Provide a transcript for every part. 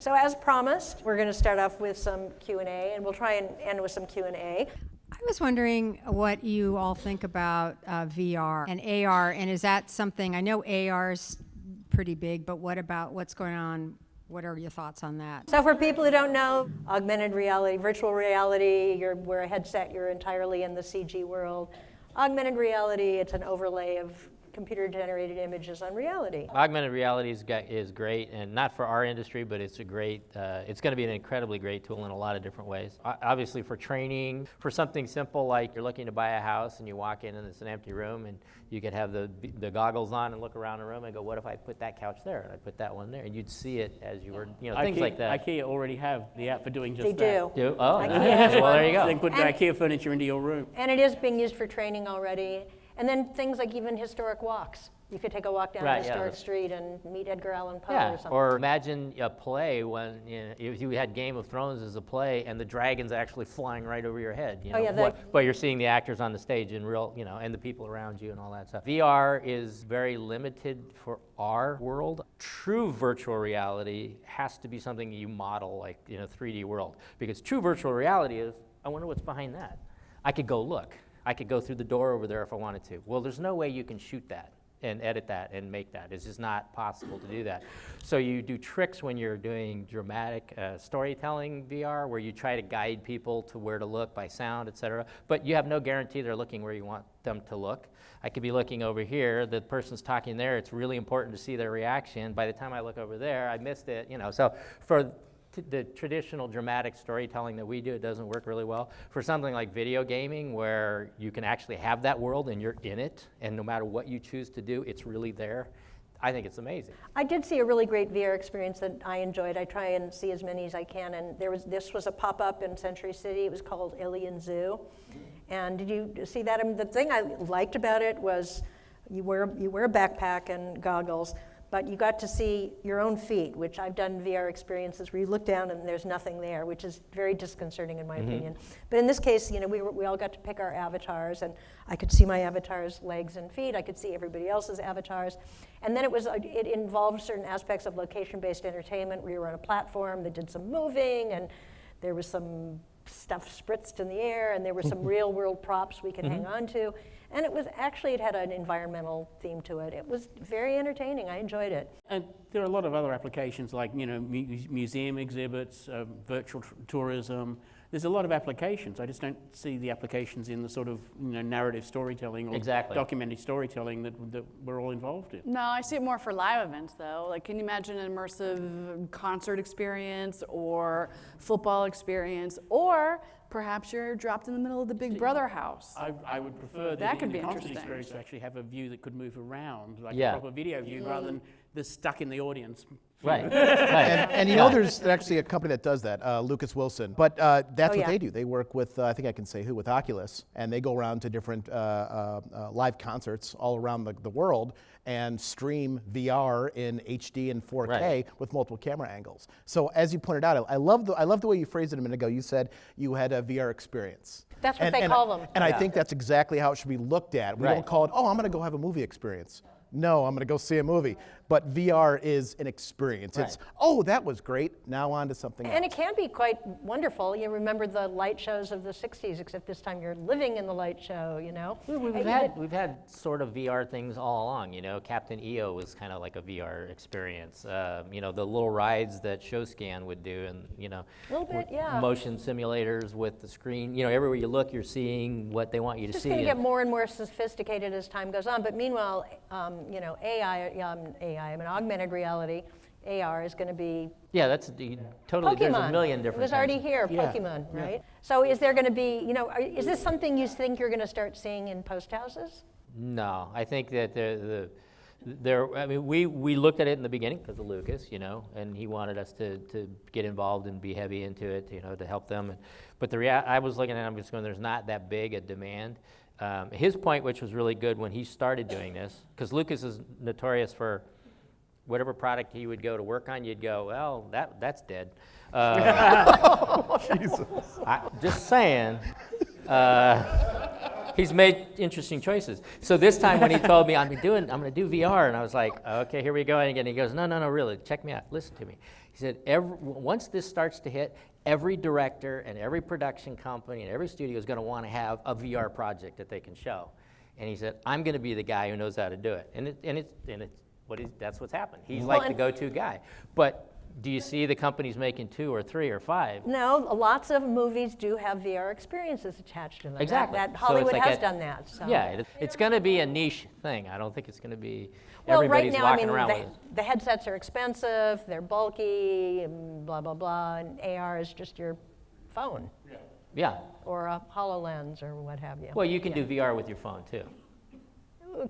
So as promised, we're going to start off with some Q&A, and we'll try and end with some Q&A. I was wondering what you all think about VR and AR, and is that something, I know AR is pretty big, but what about what's going on? What are your thoughts on that? So for people who don't know, augmented reality, virtual reality, you wear a headset, you're entirely in the CG world. Augmented reality, it's an overlay of computer-generated images on reality. Augmented reality is great, and not for our industry, but it's a great, it's going to be an incredibly great tool in a lot of different ways. Obviously for training, for something simple like you're looking to buy a house and you walk in and it's an empty room and you could have the goggles on and look around the room and go, what if I put that couch there and I put that one there? And you'd see it as you were, things like that. IKEA already have the app for doing just They that. do. Oh, IKEA well, there you go. They put the IKEA furniture into your room. And it is being used for training already. And then things like even historic walks. You could take a walk down a historic street and meet Edgar Allan Poe or something. Or imagine a play when if you had Game of Thrones as a play and the dragon's actually flying right over your head. But you're seeing the actors on the stage in real, and the people around you and all that stuff. VR is very limited for our world. True virtual reality has to be something you model like in a 3D world, because true virtual reality is, I wonder what's behind that. I could go look. I could go through the door over there if I wanted to. Well, there's no way you can shoot that and edit that and make that. It's just not possible to do that. So you do tricks when you're doing dramatic storytelling VR, where you try to guide people to where to look by sound, et cetera, but you have no guarantee they're looking where you want them to look. I could be looking over here, the person's talking there, it's really important to see their reaction. By the time I look over there, I missed it, So for the traditional dramatic storytelling that we do, it doesn't work really well. For something like video gaming, where you can actually have that world and you're in it, and no matter what you choose to do, it's really there, I think it's amazing. I did see a really great VR experience that I enjoyed. I try and see as many as I can, and this was a pop-up in Century City. It was called Alien Zoo. And did you see that? I mean, the thing I liked about it was you wear a backpack and goggles, but you got to see your own feet, which I've done VR experiences where you look down and there's nothing there, which is very disconcerting in my opinion. But in this case, we all got to pick our avatars, and I could see my avatar's legs and feet. I could see everybody else's avatars. And then it involved certain aspects of location-based entertainment. We were on a platform that did some moving, and there was some stuff spritzed in the air, and there were some real-world props we could hang on to. And it had an environmental theme to it. It was very entertaining. I enjoyed it. And there are a lot of other applications like, museum exhibits, virtual tourism. There's a lot of applications. I just don't see the applications in the sort of narrative storytelling or documentary storytelling that we're all involved in. No, I see it more for live events though. Like, can you imagine an immersive concert experience or football experience, or perhaps you're dropped in the middle of the Big Brother house? I would prefer that could in be the concert interesting. experience to actually have a view that could move around, like a proper video view, rather than the stuck in the audience. Right. And there's actually a company that does that, Lucas Wilson. But that's what they do. They work with, I think I can say who, with Oculus, and they go around to different live concerts all around the world and stream VR in HD and 4K with multiple camera angles. So as you pointed out, I love the way you phrased it a minute ago. You said you had a VR experience. That's what they call them. And I think that's exactly how it should be looked at. We don't call it, I'm going to go have a movie experience. No, I'm going to go see a movie. But VR is an experience. It's, that was great. Now on to something else. And it can be quite wonderful. You remember the light shows of the 60s, except this time you're living in the light show, We've had sort of VR things all along, Captain EO was kind of like a VR experience. The little rides that ShowScan would do, and, a little bit, motion simulators with the screen. Everywhere you look, you're seeing what they want you to see. It's going to get more and more sophisticated as time goes on. But meanwhile, augmented reality, AR is going to be that's totally Pokemon. There's a million different It was already kinds. here, Pokemon, right? So is there going to be, is this something you think you're going to start seeing in post houses? No, I think that we looked at it in the beginning because of Lucas, and he wanted us to get involved and be heavy into it, to help them. But I was looking at it, I'm just going, there's not that big a demand. His point, which was really good when he started doing this, because Lucas is notorious for whatever product he would go to work on, you'd go, well, that's dead. Jesus. Just saying. He's made interesting choices. So this time when he told me I'm going to do VR, and I was like, okay, here we go again. He goes, no, really, check me out, listen to me. He He said, once this starts to hit, every director and every production company and every studio is going to want to have a VR project that they can show. And he said, I'm going to be the guy who knows how to do it. That's what's happened. He's like the go-to guy. But do you see the companies making 2 or 3 or 5? No, lots of movies do have VR experiences attached to them. Exactly. That So Hollywood it's like has done that. So. Yeah, it's going to be a niche thing. I don't think it's going to be Well, everybody's right now, walking around with it. the headsets are expensive, they're bulky, and blah, blah, blah, and AR is just your phone. Yeah. Or a HoloLens or what have you. Well, you can do VR with your phone too.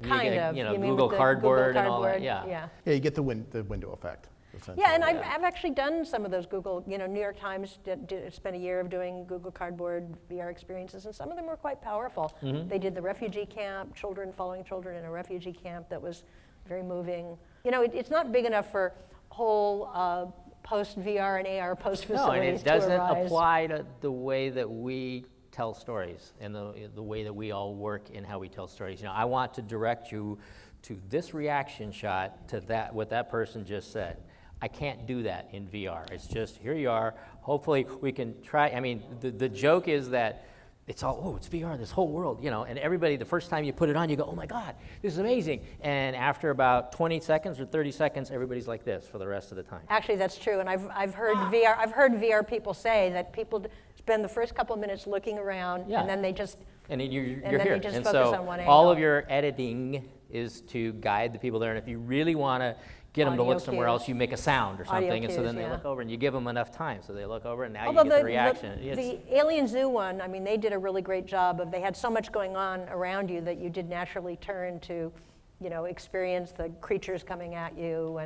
Kind of. You know, mean Google with the Cardboard Google and all that, Cardboard? yeah. Yeah, you get the window effect. Yeah, and I've actually done some of those Google, New York Times spent a year of doing Google Cardboard VR experiences, and some of them were quite powerful. Mm-hmm. They did the refugee camp, following children in a refugee camp that was very moving. It's not big enough for whole post-VR and AR post-facilities No, and it to doesn't arise. apply to the way that we tell stories and the way that we all work in how we tell stories. I want to direct you to this reaction shot to that, what that person just said. I can't do that in VR. It's just, here you are. Hopefully we can try. I mean, the joke is that it's all, oh, it's VR, this whole world, and everybody, the first time you put it on, you go, oh my God, this is amazing. And after about 20 seconds or 30 seconds, everybody's like this for the rest of the time. Actually, that's true, and I've heard VR people say that people spend the first couple of minutes looking around, Yeah. and then they just And then you're then here. you just And focus so on one all angle. of your editing is to guide the people there. And if you really want to get them to Audio look somewhere cues. else, you make a sound or Audio something. And so then cues, they yeah. look over and you give them enough time. So they look over and now Although you get the reaction. the Alien Zoo one, I mean, they did a really great job of, they had so much going on around you that you did naturally turn to, experience the creatures coming at you.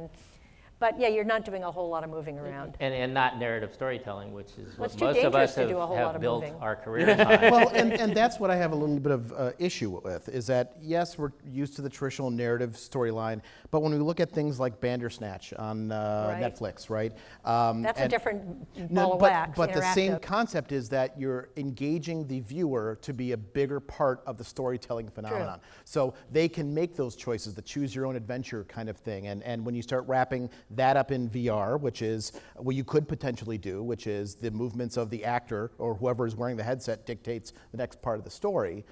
But yeah, you're not doing a whole lot of moving around. And not narrative storytelling, which is Well, it's what too most of dangerous us to do a whole lot have of built moving. our careers on. Well, and that's what I have a little bit of issue with, is that, yes, we're used to the traditional narrative storyline, but when we look at things like Bandersnatch on Netflix, right? That's a different ball of wax, but the same interactive. concept is that you're engaging the viewer to be a bigger part of the storytelling phenomenon. So they can make those choices, the choose your own adventure kind of thing. And when you start wrapping that up in VR, which is what you could potentially do, which is the movements of the actor or whoever is wearing the headset dictates the next part of the story.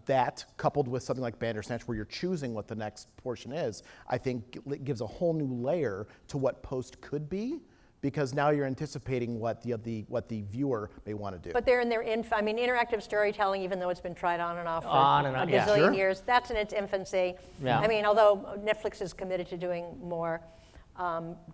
That coupled with something like Bandersnatch, where you're choosing what the next portion is, I think gives a whole new layer to what post could be, because now you're anticipating what the viewer may want to do. But they're in their interactive storytelling, even though it's been tried on and off for On and a on, yeah. gazillion Sure. years, that's in its infancy. Yeah. I mean, although Netflix is committed to doing more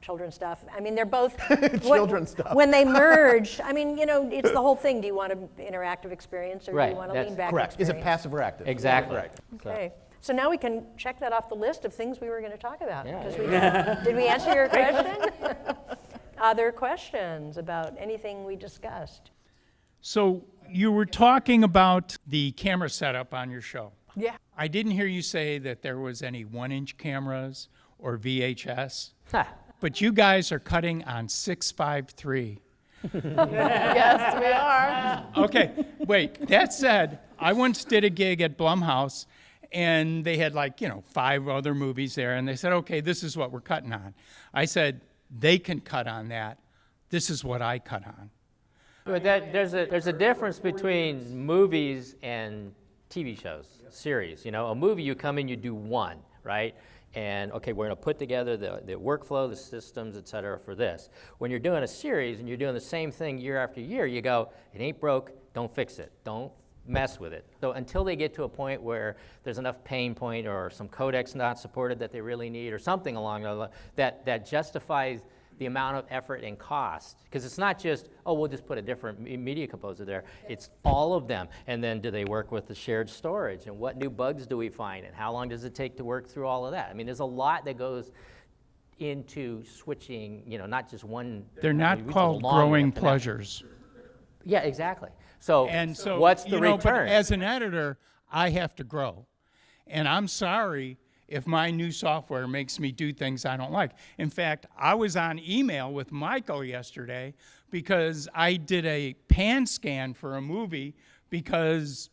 children's stuff. I mean, they're both Children's stuff. When they merge, I mean, it's the whole thing. Do you want an interactive experience, or do Right, you want a that's lean back Correct. Is it experience? passive or active? Exactly. Correct. So- Okay. So now we can check that off the list of things we were going to talk about. Yeah. 'Cause we did we answer your question? Other questions about anything we discussed? So you were talking about the camera setup on your show. Yeah. I didn't hear you say that there was any 1-inch cameras or VHS, Ha. but you guys are cutting on 6.53. Yes, we are. Okay, wait, that said, I once did a gig at Blumhouse, and they had 5 other movies there, and they said, okay, this is what we're cutting on. I said, they can cut on that. This is what I cut on. But there's a difference between movies and TV shows, series. A movie, you come in, you do one, right? And okay, we're going to put together the workflow, the systems, et cetera, for this. When you're doing a series and you're doing the same thing year after year, you go, it ain't broke, don't fix it, don't mess with it. So until they get to a point where there's enough pain point or some codecs not supported that they really need or something along those lines that justifies the amount of effort and cost, because it's not just, oh, we'll just put a different media composer there. It's all of them. And then do they work with the shared storage? And what new bugs do we find? And how long does it take to work through all of that? I mean, there's a lot that goes into switching, not just one. They're not which is called a long way growing up to that. pleasures. Yeah, exactly. So, And so, what's the you know, return? but as an editor, I have to grow. And I'm sorry if my new software makes me do things I don't like. In fact, I was on email with Michael yesterday because I did a pan scan for a movie because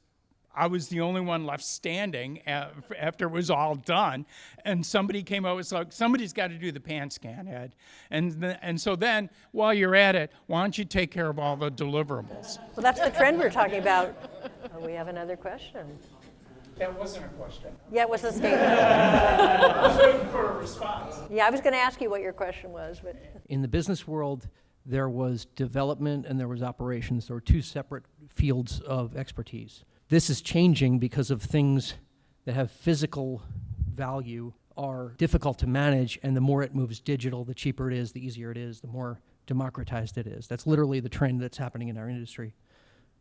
I was the only one left standing after it was all done. And somebody came over, it's like, somebody's got to do the pan scan, Ed. And so then, while you're at it, why don't you take care of all the deliverables? Well, that's the trend we're talking about. Oh, we have another question. That wasn't a question. Yeah, it was a statement. I was waiting for a response. Yeah, I was going to ask you what your question was, but. In the business world, there was development and there was operations. There were two separate fields of expertise. This is changing because of things that have physical value are difficult to manage, and the more it moves digital, the cheaper it is, the easier it is, the more democratized it is. That's literally the trend that's happening in our industry.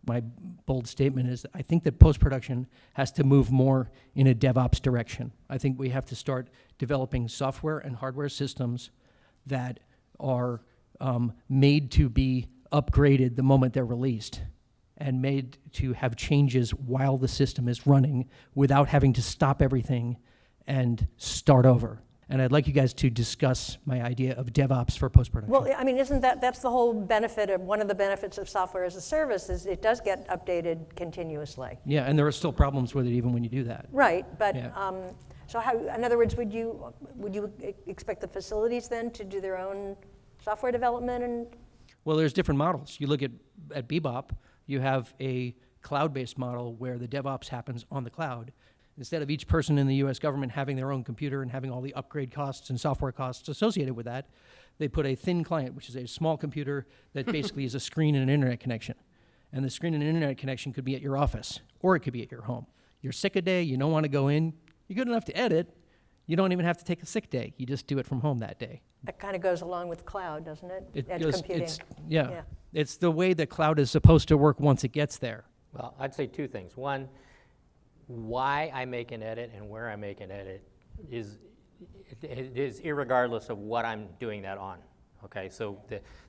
My bold statement is I think that post-production has to move more in a DevOps direction. I think we have to start developing software and hardware systems that are made to be upgraded the moment they're released, and made to have changes while the system is running without having to stop everything and start over. And I'd like you guys to discuss my idea of DevOps for post-production. Well, I mean, isn't that's the whole benefit of, one of the benefits of software as a service is it does get updated continuously. Yeah, and there are still problems with it even when you do that. Right, but, Yeah. so how, in other words, would you expect the facilities then to do their own software development and? Well, there's different models. You look at Bebop, you have a cloud-based model where the DevOps happens on the cloud. Instead of each person in the US government having their own computer and having all the upgrade costs and software costs associated with that, they put a thin client, which is a small computer that basically is a screen and an internet connection. And the screen and internet connection could be at your office, or it could be at your home. You're sick a day, you don't want to go in, you're good enough to edit, you don't even have to take a sick day. You just do it from home that day. That kind of goes along with cloud, doesn't it? Edge computing. Yeah. It's the way that cloud is supposed to work once it gets there. Well, I'd say two things. One, why I make an edit and where I make an edit is irregardless of what I'm doing that on. Okay, so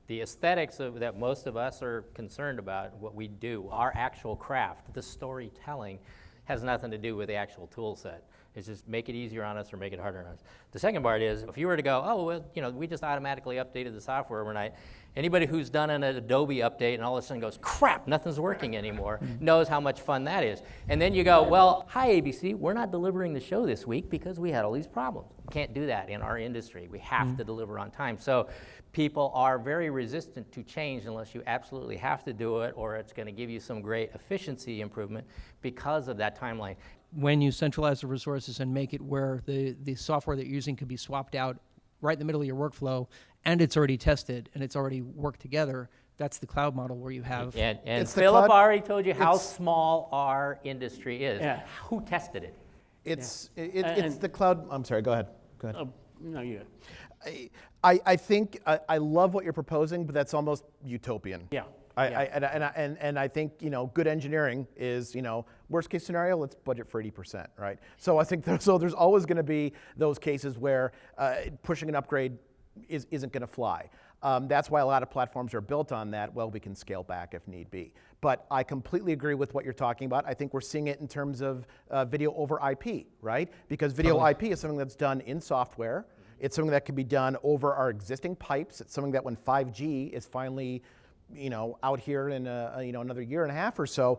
the aesthetics that most of us are concerned about, what we do, our actual craft, the storytelling, has nothing to do with the actual tool set. It's just make it easier on us or make it harder on us. The second part is, if you were to go, oh, well, we just automatically updated the software overnight, anybody who's done an Adobe update and all of a sudden goes, crap, nothing's working anymore, knows how much fun that is. And then you go, well, hi, ABC, we're not delivering the show this week because we had all these problems. We can't do that in our industry. We have to deliver on time. So people are very resistant to change unless you absolutely have to do it, or it's going to give you some great efficiency improvement because of that timeline. When you centralize the resources and make it where the software that you're using can be swapped out right in the middle of your workflow, and it's already tested and it's already worked together, that's the cloud model where you have. And Philip already told you how small our industry is. Yeah. Who tested it? It's the cloud. I'm sorry. Go ahead. No, you. I think I love what you're proposing, but that's almost utopian. Yeah. And I think good engineering is worst case scenario, let's budget for 80%, right? So I think there's always going to be those cases where pushing an upgrade isn't going to fly. That's why a lot of platforms are built on that. Well, we can scale back if need be. But I completely agree with what you're talking about. I think we're seeing it in terms of video over IP, right? Because video IP is something that's done in software. It's something that can be done over our existing pipes. It's something that when 5G is finally out here in another year and a half or so,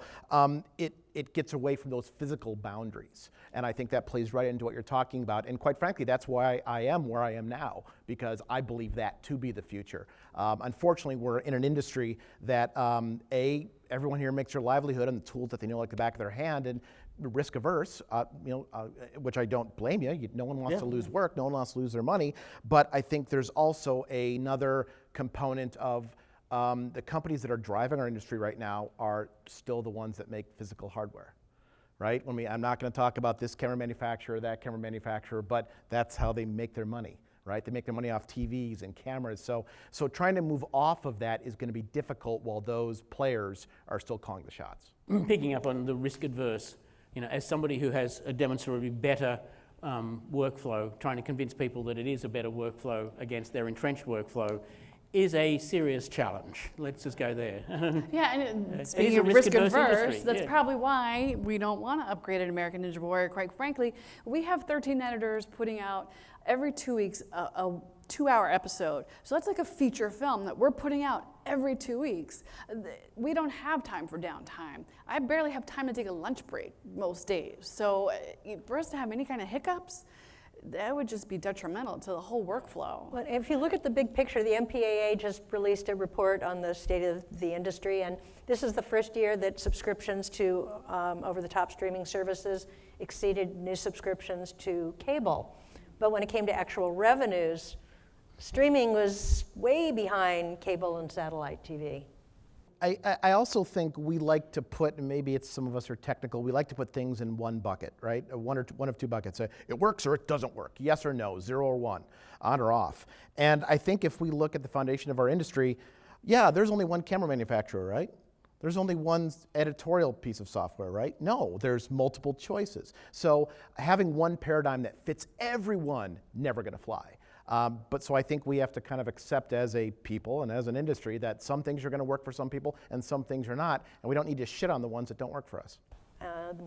it gets away from those physical boundaries. And I think that plays right into what you're talking about. And quite frankly, that's why I am where I am now, because I believe that to be the future. Unfortunately, we're in an industry that, everyone here makes their livelihood on the tools that they know like the back of their hand, and risk averse, which I don't blame you. No one wants to lose work. No one wants to lose their money. But I think there's also another component of the companies that are driving our industry right now are still the ones that make physical hardware, right? I'm not going to talk about this camera manufacturer, that camera manufacturer, but that's how they make their money, right? They make their money off TVs and cameras. So trying to move off of that is going to be difficult while those players are still calling the shots. Picking up on the risk adverse, as somebody who has a demonstrably better workflow, trying to convince people that it is a better workflow against their entrenched workflow, is a serious challenge. Let's just go there. Yeah, and It speaking is a of risk-averse risk-averse, industry, that's yeah. probably why we don't want to upgrade an American Ninja Warrior, quite frankly. We have 13 editors putting out every 2 weeks a 2-hour episode. So that's like a feature film that we're putting out every 2 weeks. We don't have time for downtime. I barely have time to take a lunch break most days. So for us to have any kind of hiccups, that would just be detrimental to the whole workflow. But if you look at the big picture, the MPAA just released a report on the state of the industry, and this is the first year that subscriptions to over-the-top streaming services exceeded new subscriptions to cable. But when it came to actual revenues, streaming was way behind cable and satellite TV. I also think we like to put, and maybe it's some of us are technical, we like to put things in one bucket, right? One of two buckets. It works or it doesn't work. Yes or no, 0 or 1, on or off. And I think if we look at the foundation of our industry, yeah, there's only one camera manufacturer, right? There's only one editorial piece of software, right? No, there's multiple choices. So having one paradigm that fits everyone, never gonna fly. But so I think we have to kind of accept as a people and as an industry that some things are going to work for some people and some things are not, and we don't need to shit on the ones that don't work for us.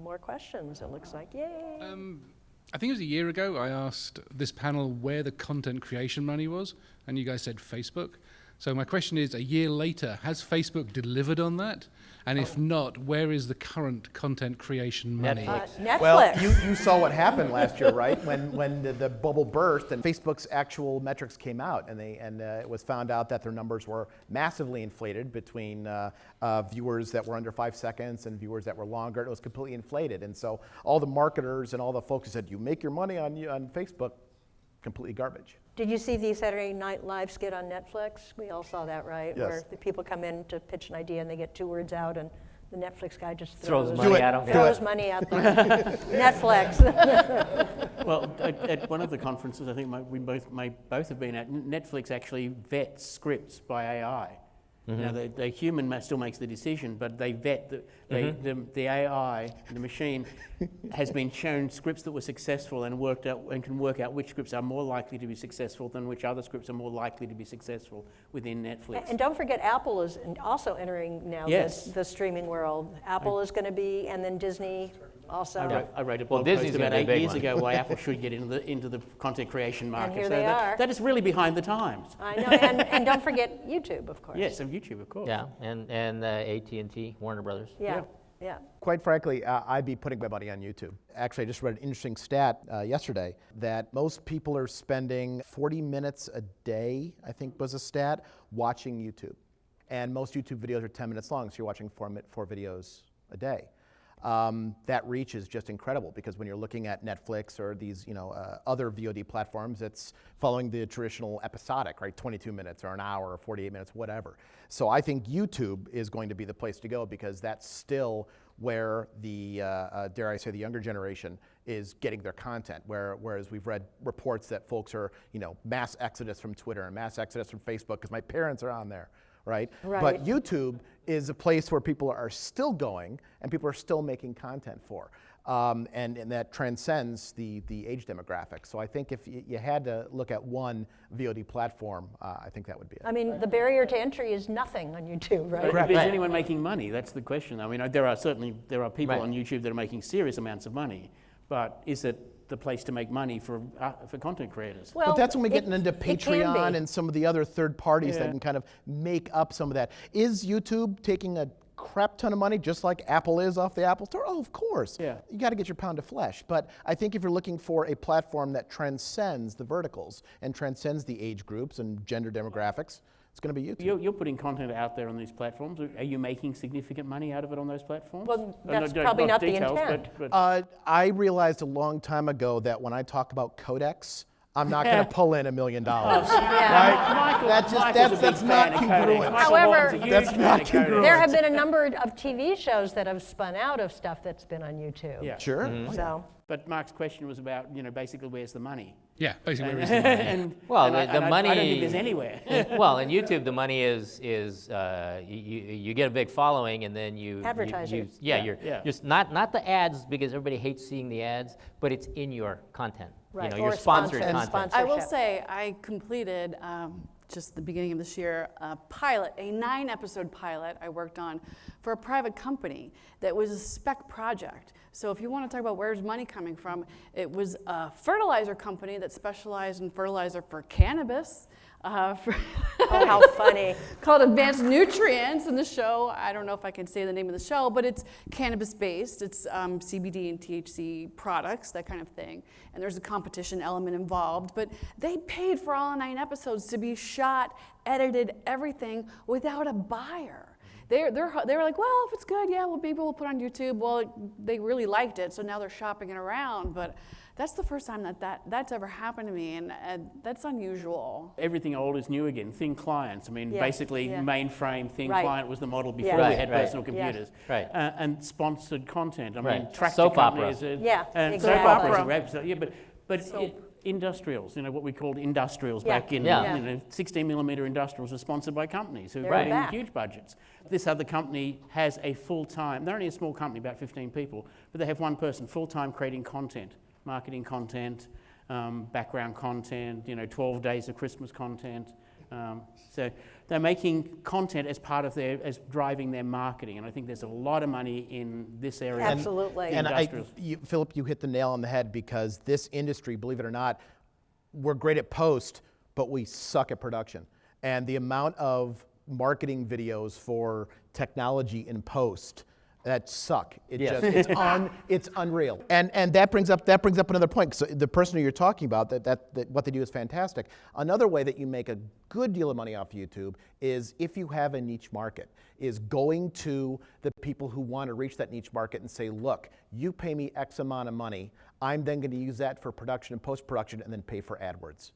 More questions, it looks like, yay. I think it was a year ago I asked this panel where the content creation money was, and you guys said Facebook. So my question is, a year later, has Facebook delivered on that? And if not, where is the current content creation money? Netflix. Well, you saw what happened last year, right? When the bubble burst and Facebook's actual metrics came out, and it was found out that their numbers were massively inflated between viewers that were under 5 seconds and viewers that were longer. It was completely inflated, and so all the marketers and all the folks who said, "You make your money on Facebook," completely garbage. Did you see the Saturday Night Live skit on Netflix? We all saw that, right? Yes. Where the people come in to pitch an idea and they get 2 words out and the Netflix guy just Throws money at them. Throws money at them. Netflix. Well, at one of the conferences, I think we both have been at, Netflix actually vets scripts by AI. Mm-hmm. You know, the human still makes the decision, but they vet the AI, the machine, has been shown scripts that were successful and worked out and can work out which scripts are more likely to be successful than which other scripts are more likely to be successful within Netflix. And don't forget, Apple is also entering now Yes. the streaming world. Apple is going to be, and then Disney also. I wrote a blog Disney's post about gonna be a 8 big years one. ago why Apple should get into the content creation market. here So they are. that is really behind the times. I know, and don't forget YouTube, of course. Yes, of YouTube, of course. Yeah, and AT&T, Warner Brothers. Yeah. Quite frankly, I'd be putting my money on YouTube. Actually, I just read an interesting stat yesterday that most people are spending 40 minutes a day, I think was a stat, watching YouTube. And most YouTube videos are 10 minutes long, so you're watching 4 videos a day. That reach is just incredible because when you're looking at Netflix or these, other VOD platforms, it's following the traditional episodic, right? 22 minutes or an hour or 48 minutes, whatever. So I think YouTube is going to be the place to go because that's still where the, dare I say, the younger generation is getting their content. Whereas we've read reports that folks are, mass exodus from Twitter and mass exodus from Facebook because my parents are on there. Right? But YouTube is a place where people are still going and people are still making content for. And that transcends the age demographic. So I think if you had to look at one VOD platform, I think that would be it. I mean, the barrier to entry is nothing on YouTube, right? But is anyone making money? That's the question. I mean, there are people on YouTube that are making serious amounts of money, but is it the place to make money for content creators? Well, but that's when we get into Patreon and some of the other third parties that Yeah. can kind of make up some of that. Is YouTube taking a crap ton of money just like Apple is off the Apple Store? Oh, of course. Yeah. You got to get your pound of flesh. But I think if you're looking for a platform that transcends the verticals and transcends the age groups and gender demographics, it's going to be YouTube. You're putting content out there on these platforms. Are you making significant money out of it on those platforms? Well, that's probably not the details, intent. but I realized a long time ago that when I talk about codecs, I'm not going to pull in $1 million. Right? That's not congruent. However, That's not congruent. there have been a number of TV shows that have spun out of stuff that's been on YouTube. Yeah. Sure. So, But Mark's question was about, basically where's the money? Yeah, basically, where is the money? And Well, and the money. I don't think there's anywhere. Well, in YouTube, the money is you get a big following, and then you Advertisers. you're Yeah. just not the ads because everybody hates seeing the ads, but it's in your content. Right, Your or sponsored sponsor- content. sponsor- I will Sponsorship. say I completed just the beginning of this year, a 9-episode pilot I worked on for a private company that was a spec project. So if you want to talk about where's money coming from, it was a fertilizer company that specialized in fertilizer for cannabis. Oh, how funny. Called Advanced Nutrients in the show. I don't know if I can say the name of the show, but it's cannabis-based. It's CBD and THC products, that kind of thing. And there's a competition element involved. But they paid for all 9 episodes to be shot, edited, everything without a buyer. They were like, well, if it's good, yeah, well, maybe we'll put it on YouTube. Well, they really liked it, so now they're shopping it around. But that's the first time that's ever happened to me, and that's unusual. Everything old is new again. Thin clients. I mean, basically, mainframe thin client was the model before we had personal computers. Right. And sponsored content. I mean, tractor soap companies. opera. And exactly. soap operas. But industrials, what we called industrials back in, 16mm industrials were sponsored by companies who brought in huge budgets. This other company has a full-time, they're only a small company, about 15 people, but they have one person full-time creating content, marketing content, background content, 12 days of Christmas content. So they're making content as part of as driving their marketing, and I think there's a lot of money in this area. Absolutely. And Philip, you hit the nail on the head, because this industry, believe it or not, we're great at post, but we suck at production. And the amount of marketing videos for technology in post that suck. It's unreal. And that brings up another point. So the person who you're talking about, that what they do is fantastic. Another way that you make a good deal of money off YouTube is if you have a niche market, is going to the people who want to reach that niche market and say, look, you pay me X amount of money, I'm then going to use that for production and post-production and then pay for AdWords.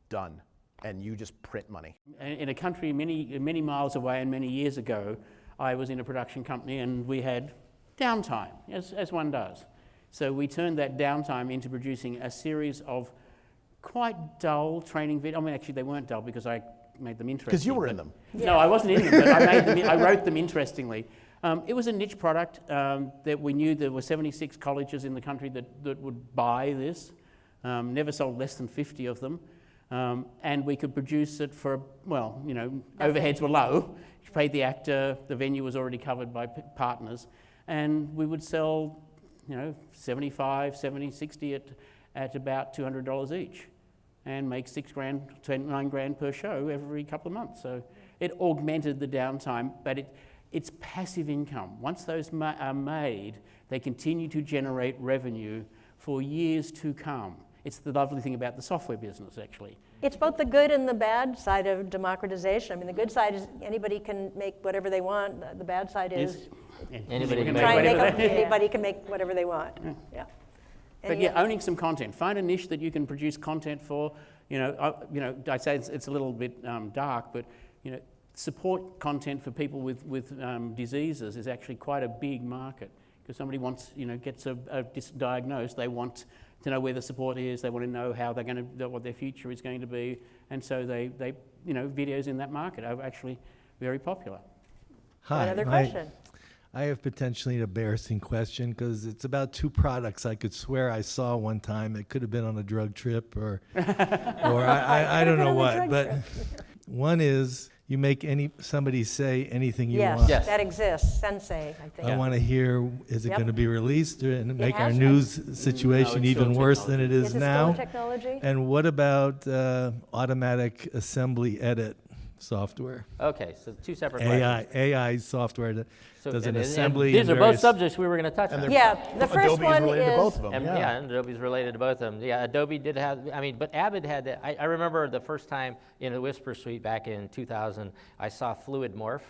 Done. And you just print money. In a country many miles away and many years ago, I was in a production company and we had downtime, as one does. So we turned that downtime into producing a series of quite dull training videos. I mean, actually, they weren't dull because I made them interesting. Because you were in them. No, I wasn't in them, but I wrote them interestingly. It was a niche product that we knew there were 76 colleges in the country that would buy this. Never sold less than 50 of them. And we could produce it for, overheads were low. You paid the actor, the venue was already covered by partners, and we would sell, 75, 70, 60 at about $200 each, and make $6,000, $9,000 per show every couple of months. So it augmented the downtime, but it's passive income. Once those are made, they continue to generate revenue for years to come. It's the lovely thing about the software business, actually. It's both the good and the bad side of democratization. I mean, the good side is anybody can make whatever they want. The bad side is anybody can anybody can make whatever they want. Yeah. But owning some content. Find a niche that you can produce content for. I say it's a little bit dark, but support content for people with diseases is actually quite a big market, because somebody wants, gets diagnosed, they want to know where the support is, they want to know how they're going to, what their future is going to be, and so they videos in that market are actually very popular. Hi. Another question. I have potentially an embarrassing question, because it's about 2 products I could swear I saw one time. It could have been on a drug trip or I don't know what, but one is you make somebody say anything you want. Yes, that exists. Sensei, I think. I want to hear, is it going to be released and make our has news situation even worse than it is now? Still technology? And what about automatic assembly edit software? Okay, so 2 separate questions. AI software that does an and assembly. these are both subjects we were going to touch on. Yeah, the first Adobe's one related is to both of them. And Adobe's related to both of them. Yeah, Adobe did have, but Avid had that. I remember the first time in the Whisper Suite back in 2000, I saw Fluid Morph,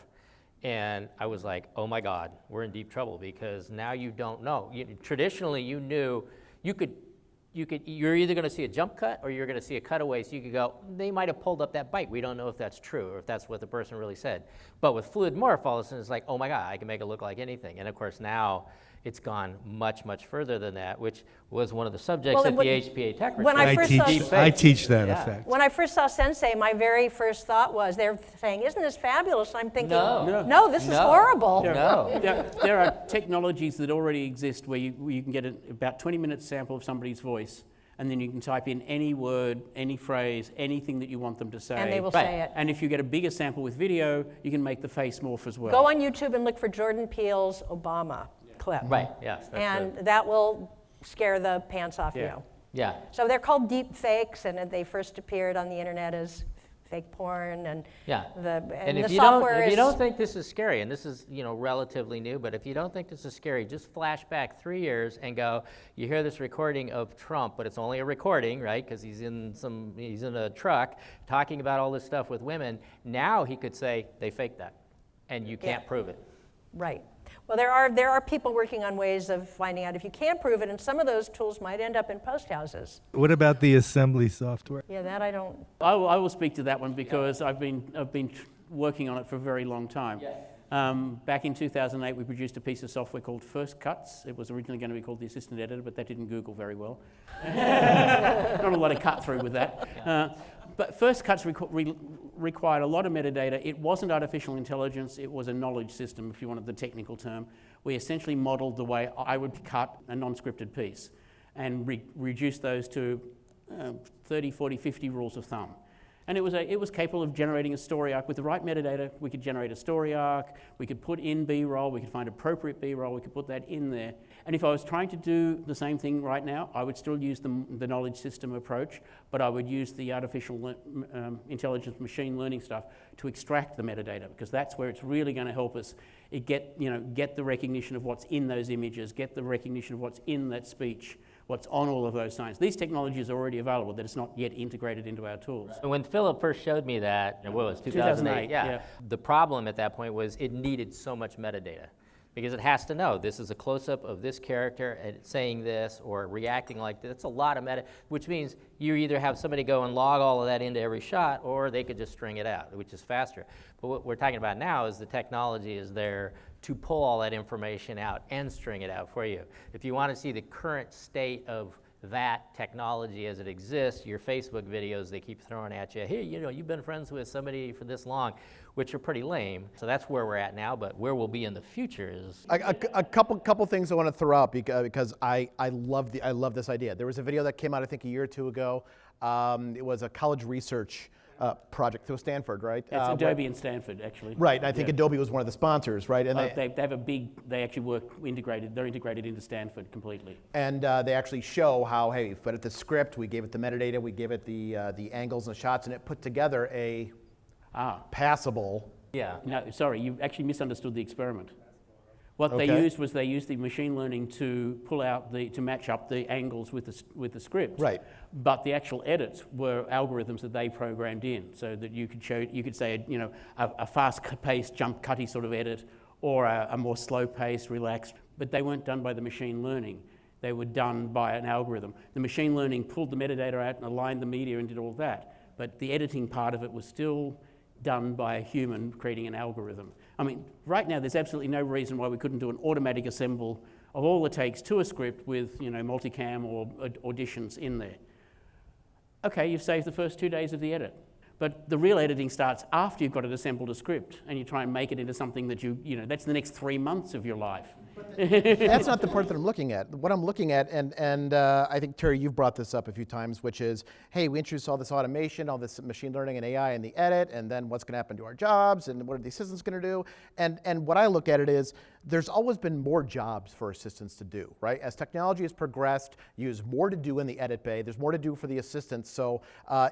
and I was like, oh my God, we're in deep trouble, because now you don't know. Traditionally, you knew you're either going to see a jump cut or you're going to see a cutaway, so you could go, they might have pulled up that bite. We don't know if that's true or if that's what the person really said. But with Fluid Morph, all of a sudden it's like, oh my God, I can make it look like anything. And of course now it's gone much, much further than that, which was one of the subjects at the HPA Tech when I Retreat. I teach that effect. When I first saw Sensei, my very first thought was, they're saying, isn't this fabulous? And I'm thinking, no, this is horrible. There are technologies that already exist where you can get about 20 minutes sample of somebody's voice and then you can type in any word, any phrase, anything that you want them to say. And they will say it. And if you get a bigger sample with video, you can make the face morph as well. Go on YouTube and look for Jordan Peele's Obama clip. Right, yes. And that will scare the pants off you. Yeah. So they're called deep fakes, and they first appeared on the internet as fake porn, and And the if you software if you don't think this is scary, and this is relatively new, but if you don't think this is scary, just flash back 3 years and go. You hear this recording of Trump, but it's only a recording, right? Because he's in a truck talking about all this stuff with women. Now he could say they faked that, and you can't prove it. Right. Well, there are people working on ways of finding out if you can prove it, and some of those tools might end up in post houses. What about the assembly software? Yeah, that I don't. I will speak to that one because I've been working on it for a very long time. Back in 2008, we produced a piece of software called First Cuts. It was originally going to be called the Assistant Editor, but that didn't Google very well. Not a lot of cut through with that. But First Cuts required a lot of metadata. It wasn't artificial intelligence, it was a knowledge system, if you wanted the technical term. We essentially modeled the way I would cut a non-scripted piece and reduce those to 30, 40, 50 rules of thumb. And it was capable of generating a story arc. With the right metadata, we could generate a story arc, we could put in B-roll, we could find appropriate B-roll, we could put that in there. And if I was trying to do the same thing right now, I would still use the knowledge system approach, but I would use the artificial intelligence machine learning stuff to extract the metadata, because that's where it's really going to help us get the recognition of what's in those images, get the recognition of what's in that speech, what's on all of those signs. These technologies are already available, that it's not yet integrated into our tools. When Philip first showed me that, what was it, 2008? Yeah. The problem at that point was it needed so much metadata, because it has to know this is a close-up of this character and it's saying this or reacting like this. It's a lot of meta, which means you either have somebody go and log all of that into every shot, or they could just string it out, which is faster. But what we're talking about now is the technology is there to pull all that information out and string it out for you. If you want to see the current state of that technology as it exists, your Facebook videos they keep throwing at you, hey, you've been friends with somebody for this long, which are pretty lame. So that's where we're at now, but where we'll be in the future is... A couple things I want to throw out because I love this idea. There was a video that came out, I think, a year or two ago. It was a college research project through Stanford, right? It's Adobe and Stanford, actually. Right, and I think Adobe was one of the sponsors, right? And they have they actually work integrated, they're integrated into Stanford completely. And they actually show how, hey, we put it the script, we gave it the metadata, we gave it the angles and the shots, and it put together a passable... Yeah. No, sorry, you actually misunderstood the experiment. What they used was they used the machine learning to pull out to match up the angles with the script. Right. But the actual edits were algorithms that they programmed in, so that you could say a fast-paced, jump-cutty sort of edit, or a more slow-paced, relaxed. But they weren't done by the machine learning. They were done by an algorithm. The machine learning pulled the metadata out and aligned the media and did all that. But the editing part of it was still done by a human creating an algorithm. I mean, right now there's absolutely no reason why we couldn't do an automatic assemble of all the takes to a script with multicam or auditions in there. Okay, you've saved the first 2 days of the edit. But the real editing starts after you've got it assembled a script, and you try and make it into something that that's the next 3 months of your life. That's not the part that I'm looking at. What I'm looking at, and I think, Terry, you've brought this up a few times, which is, hey, we introduced all this automation, all this machine learning and AI in the edit, and then what's going to happen to our jobs, and what are the assistants going to do? And what I look at it is, there's always been more jobs for assistants to do, right? As technology has progressed, there's more to do in the edit bay, there's more to do for the assistants. So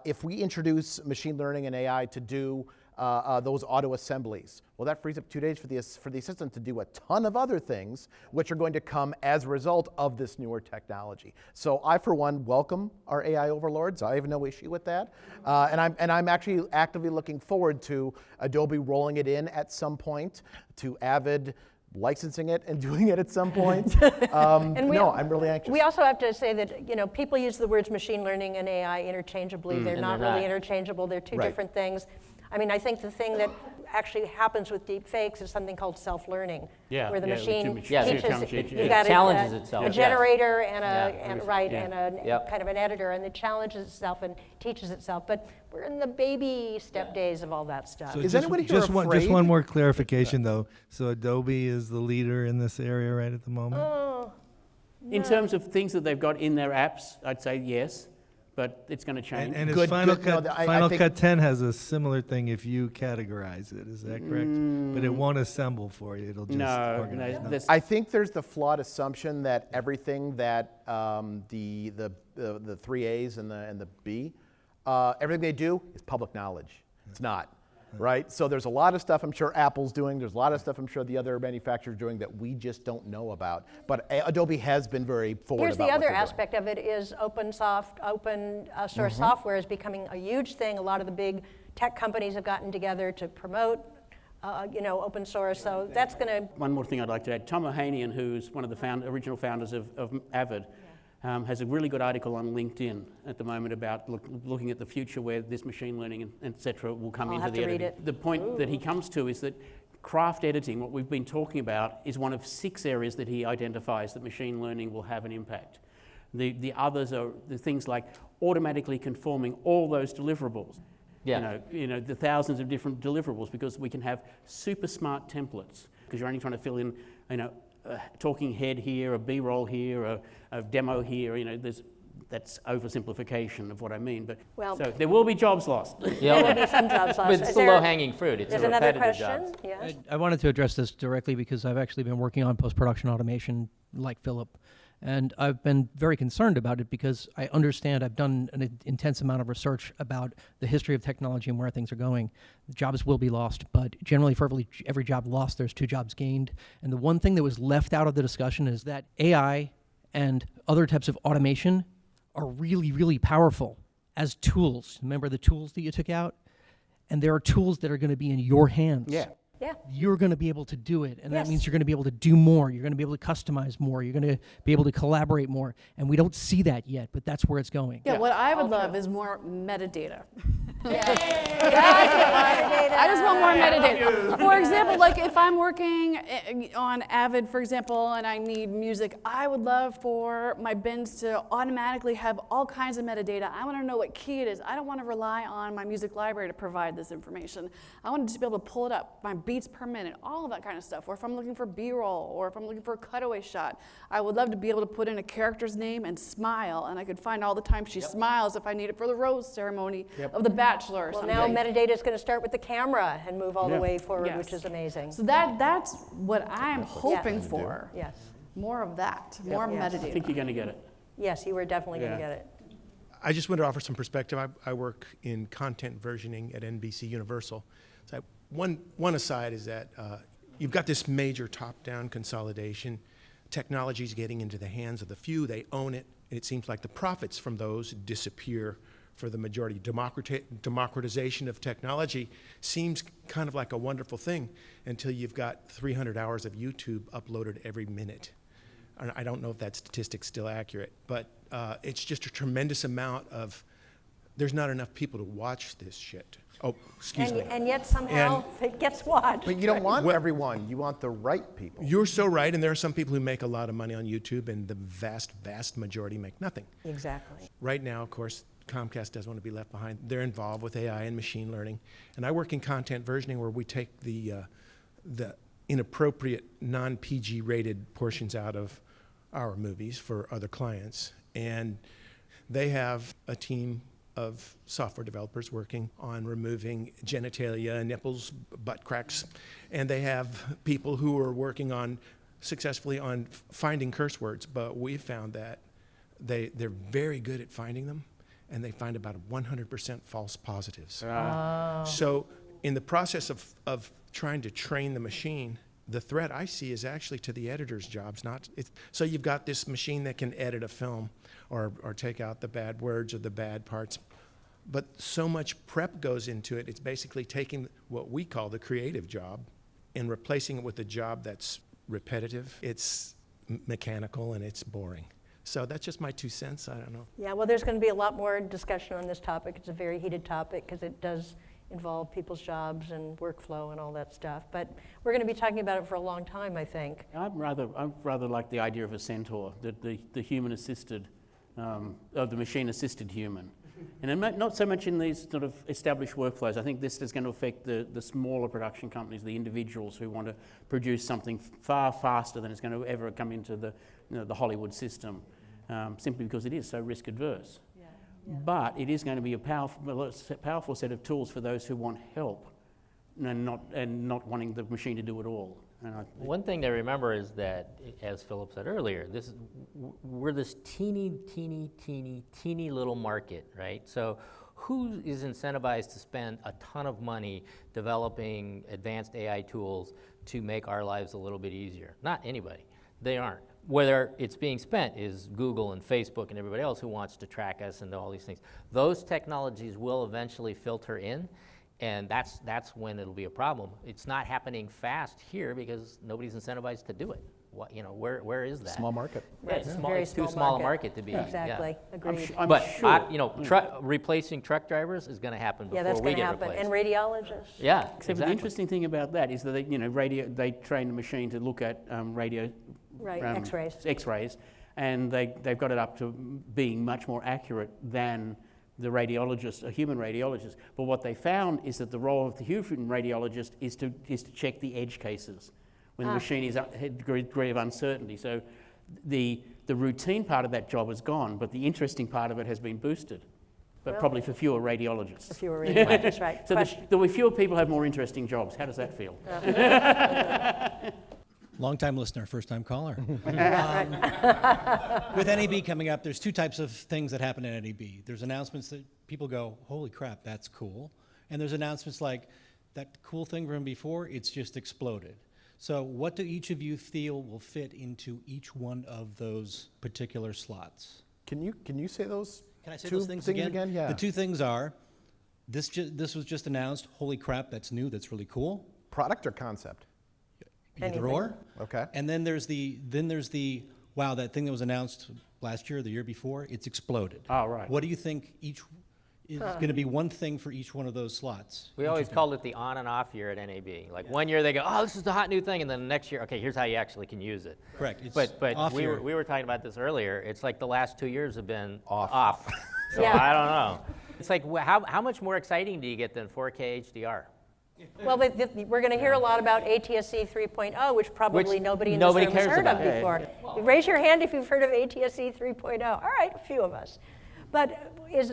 if we introduce machine learning and AI to do those auto assemblies, well, that frees up 2 days for the assistant to do a ton of other things, which are going to come as a result of this newer technology. So I, for one, welcome our AI overlords. I have no issue with that, and I'm actually actively looking forward to Adobe rolling it in at some point, to Avid licensing it and doing it at some point. I'm really anxious. We also have to say that people use the words machine learning and AI interchangeably. They're not really interchangeable. They're two different things. I mean, I think the thing that actually happens with deep fakes is something called self-learning, where the machine teaches. It challenges itself. A generator and a kind of an editor, and it challenges itself and teaches itself. But we're in the baby step days of all that stuff. So is anybody here afraid? Just one more clarification, though. So Adobe is the leader in this area right at the moment? In terms of things that they've got in their apps, I'd say yes, but it's going to change. And Good- Final good- no, Cut, I Final think- Cut 10 has a similar thing if you categorize it. Is that correct? But it won't assemble for you. It'll just organize. No. that's- I think there's the flawed assumption that everything that the 3As and the B, everything they do is public knowledge. It's not. Right? So there's a lot of stuff I'm sure Apple's doing. There's a lot of stuff I'm sure the other manufacturers are doing that we just don't know about. But Adobe has been very forward Here's about the what other they're doing. aspect of it is open source software is becoming a huge thing. A lot of the big tech companies have gotten together to promote open source. So that's going to... One more thing I'd like to add. Tom Ohanian, who's one of the original founders of Avid, has a really good article on LinkedIn at the moment about looking at the future where this machine learning, et cetera, will come into the editing. The point that he comes to is that craft editing, what we've been talking about, is one of 6 areas that he identifies that machine learning will have an impact. The others are the things like automatically conforming all those deliverables. Yeah. You know, the thousands of different deliverables, because we can have super smart templates, because you're only trying to fill in, a talking head here, a B-roll here, a demo here. That's oversimplification of what I mean. But so there will be jobs lost. Yeah. There will be some jobs lost. But it's the low-hanging fruit. It's There's the another repetitive question. jobs. Yes. I wanted to address this directly because I've actually been working on post-production automation like Philip. And I've been very concerned about it because I understand I've done an intense amount of research about the history of technology and where things are going. Jobs will be lost, but generally for every job lost, there's 2 jobs gained. And the one thing that was left out of the discussion is that AI and other types of automation are really, really powerful as tools. Remember the tools that you took out? And there are tools that are going to be in your hands. Yeah. Yeah. You're going to be able to do it, and Yes. that means you're going to be able to do more. You're going to be able to customize more. You're going to be able to collaborate more, and we don't see that yet, but that's where it's going. Yeah, what I would love is more metadata. Metadata. I just want more metadata. For example, like if I'm working on Avid, for example, and I need music, I would love for my bins to automatically have all kinds of metadata. I want to know what key it is. I don't want to rely on my music library to provide this information. I want to be able to pull it up, my beats per minute, all of that kind of stuff. Or if I'm looking for B-roll, or if I'm looking for a cutaway shot, I would love to be able to put in a character's name and smile, and I could find all the time she smiles if I need it for the rose ceremony of the Bachelor or Well, something. now metadata is going to start with the camera and move all the way forward, Yes. which is amazing. So that's what I'm hoping for. Yes. More of that, more Yes. I think metadata. you're going to get it. Yes, you were definitely going to Yeah. get it. I just want to offer some perspective. I work in content versioning at NBC Universal. So one aside is that you've got this major top-down consolidation. Technology's getting into the hands of the few. They own it. And it seems like the profits from those disappear for the majority. Democratization of technology seems kind of like a wonderful thing until you've got 300 hours of YouTube uploaded every minute. And I don't know if that statistic's still accurate, but it's just a tremendous amount of, there's not enough people to watch this shit. Oh, excuse me. And yet somehow it gets watched. But you don't want everyone. You want the right people. You're so right, and there are some people who make a lot of money on YouTube, and the vast, vast majority make nothing. Exactly. Right now, of course, Comcast doesn't want to be left behind. They're involved with AI and machine learning. And I work in content versioning where we take the inappropriate, non-PG rated portions out of our movies for other clients. And they have a team of software developers working on removing genitalia, nipples, butt cracks. And they have people who are working on successfully on finding curse words. But we found that they're very good at finding them, and they find about 100% false positives. So in the process of trying to train the machine, the threat I see is actually to the editor's jobs. So you've got this machine that can edit a film or take out the bad words or the bad parts. But so much prep goes into it. It's basically taking what we call the creative job and replacing it with a job that's repetitive. It's mechanical and it's boring. So that's just my 2 cents. I don't know. Yeah, well, there's going to be a lot more discussion on this topic. It's a very heated topic because it does involve people's jobs and workflow and all that stuff. But we're going to be talking about it for a long time, I think. I'm rather like the idea of a centaur, the human assisted, the machine assisted human. And not so much in these sort of established workflows. I think this is going to affect the smaller production companies, the individuals who want to produce something far faster than it's going to ever come into the Hollywood system, simply because it is so risk adverse. Yeah. But it is going to be a powerful set of tools for those who want help and not wanting the machine to do it all. One thing to remember is that, as Philip said earlier, we're this teeny little market, right? So who is incentivized to spend a ton of money developing advanced AI tools to make our lives a little bit easier? Not anybody. They aren't. Whether it's being spent is Google and Facebook and everybody else who wants to track us and all these things. Those technologies will eventually filter in, and that's when it'll be a problem. It's not happening fast here because nobody's incentivized to do it. Where is that? Small market. Yeah, it's too small a market to be. Exactly. Yeah. Agreed. I'm sure. Replacing truck drivers is going to happen before that's we going to get happen. replaced. And radiologists. Yeah, Except exactly. the interesting thing about that is that they train the machine to look at radio, X-rays. X-rays, and they've got it up to being much more accurate than the radiologist, a human radiologist. But what they found is that the role of the human radiologist is to check the edge cases when the machine is at a degree of uncertainty. So the routine part of that job is gone, but the interesting part of it has been boosted. But probably for fewer radiologists. For fewer radiologists, right. So the fewer people have more interesting jobs. How does that feel? Long-time listener, first-time caller. With NAB coming up, there's two types of things that happen at NAB. There's announcements that people go, holy crap, that's cool. And there's announcements like, that cool thing from before, it's just exploded. So what do each of you feel will fit into each one of those particular slots? Can you say those? Can I say two those things again? Yeah. The two things are, this was just announced, holy crap, that's new, that's really cool. Product or concept? Either or. Okay. And then there's the wow, that thing that was announced last year or the year before, it's exploded. Oh, right. What do you think is going to be one thing for each one of those slots? We always called it the on and off year at NAB. Like 1 year they go, oh, this is the hot new thing, and then the next year, okay, here's how you actually can use it. Correct. It's But off we year. were talking about this earlier. It's like the last 2 years have been off. So Yeah. I don't know. It's like how much more exciting do you get than 4K HDR? Well, we're going to hear a lot about ATSC 3.0, which probably nobody in this room has cares heard of about. before. Raise your hand if you've heard of ATSC 3.0. All right, a few of us. But is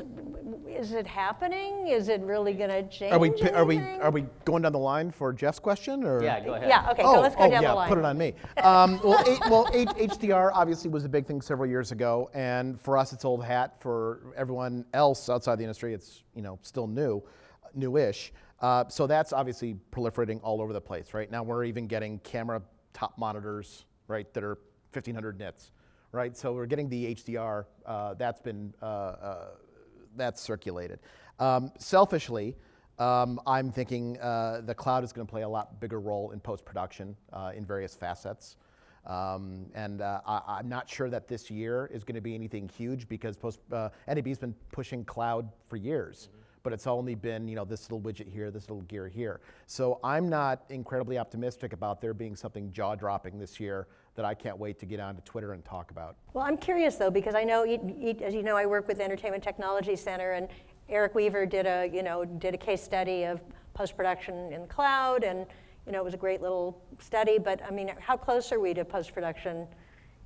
it happening? Is it really going to change? Are we going down the line for Jeff's question? Or? Yeah, go ahead. Yeah, okay, so let's go down the line. Put it on me. HDR obviously was a big thing several years ago, and for us it's old hat. For everyone else outside the industry, it's still newish. So that's obviously proliferating all over the place. Right now we're even getting camera top monitors, right, that are 1,500 nits. Right, so we're getting the HDR. That's circulated. Selfishly, I'm thinking the cloud is going to play a lot bigger role in post-production in various facets. I'm not sure that this year is going to be anything huge because NAB's been pushing cloud for years. But it's only been, this little widget here, this little gear here. So I'm not incredibly optimistic about there being something jaw-dropping this year that I can't wait to get onto Twitter and talk about. Well, I'm curious though, because I know, as you know, I work with Entertainment Technology Center, and Eric Weaver did a case study of post-production in the cloud, and it was a great little study. But I mean, how close are we to post-production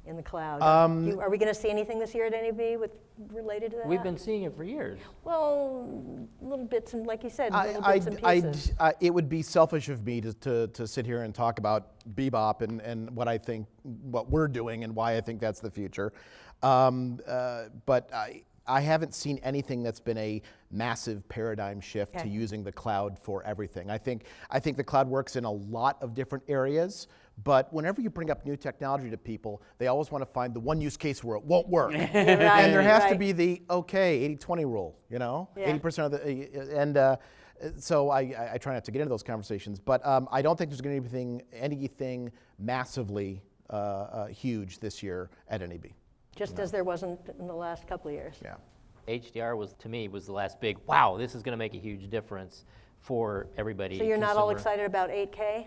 in the cloud? Are we going to see anything this year at NAB related to that? We've been seeing it for years. Well, little bits and, like you said, little bits and pieces. It would be selfish of me to sit here and talk about Bebop and what I think, what we're doing and why I think that's the future. But I haven't seen anything that's been a massive paradigm shift to using the cloud for everything. I think the cloud works in a lot of different areas, but whenever you bring up new technology to people, they always want to find the one use case where it won't work. Right, and there has to be the 80-20 rule, 80% of the, so I try not to get into those conversations, but I don't think there's going to be anything massively huge this year at NAB. Just as there wasn't in the last couple of years. Yeah. HDR was the last big, wow, this is going to make a huge difference for everybody. So you're not all excited about 8K?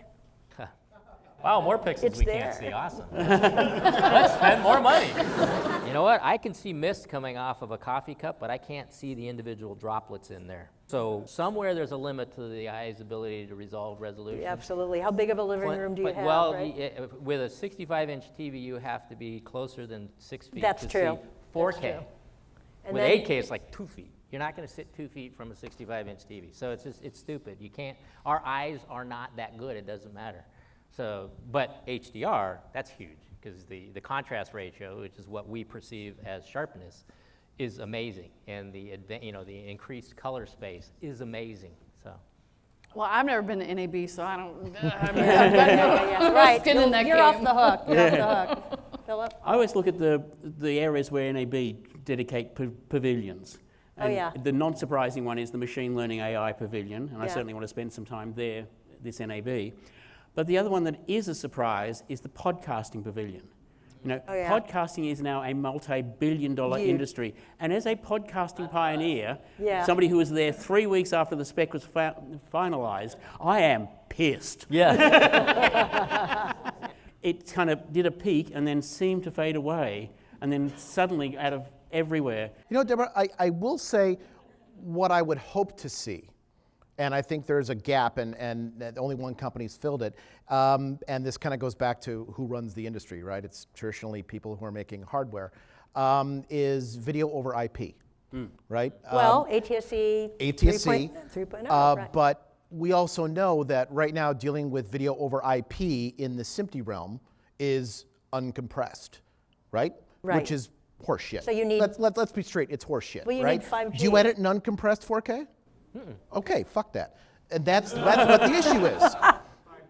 Wow, more pixels It's we there. can't see. Awesome. Let's spend more money. You know what? I can see mist coming off of a coffee cup, but I can't see the individual droplets in there. So somewhere there's a limit to the eye's ability to resolve resolution. Yeah, absolutely. How big of a living room do you have, Well, right? with a 65-inch TV, you have to be closer than 6 feet That's to true. see 4K. That's true. And With then- 8K, it's like 2 feet. You're not going to sit 2 feet from a 65-inch TV. So it's stupid. You can't. Our eyes are not that good. It doesn't matter. So, but HDR, that's huge because the contrast ratio, which is what we perceive as sharpness, is amazing, and the increased color space is amazing. So. Well, I've never been to NAB, so I don't. I've got no Right. skin in that You're game. off the hook. You're off the hook. Philip? I always look at the areas where NAB dedicate pavilions. And yeah. the non-surprising one is the machine learning AI pavilion, and I Yeah. certainly want to spend some time there, this NAB. But the other one that is a surprise is the podcasting pavilion. You know, Oh, yeah. podcasting is now a multi-billion-dollar Huge. industry. And as a podcasting pioneer, Yeah. somebody who was there 3 weeks after the spec was finalized, I am pissed. Yeah. It kind of did a peak and then seemed to fade away, and then suddenly out of everywhere. You know, Deborah, I will say what I would hope to see, and I think there's a gap, and only one company's filled it, and this kind of goes back to who runs the industry, right? It's traditionally people who are making hardware, is video over IP, right? Well, ATSC 3.0, right. But we also know that right now dealing with video over IP in the SMPTE realm is uncompressed, right? Right. Which is horseshit. So you need- let's be straight, it's horseshit, Well, you right? need 5G. Do you edit in uncompressed 4K? Okay, fuck that. And that's what the issue is.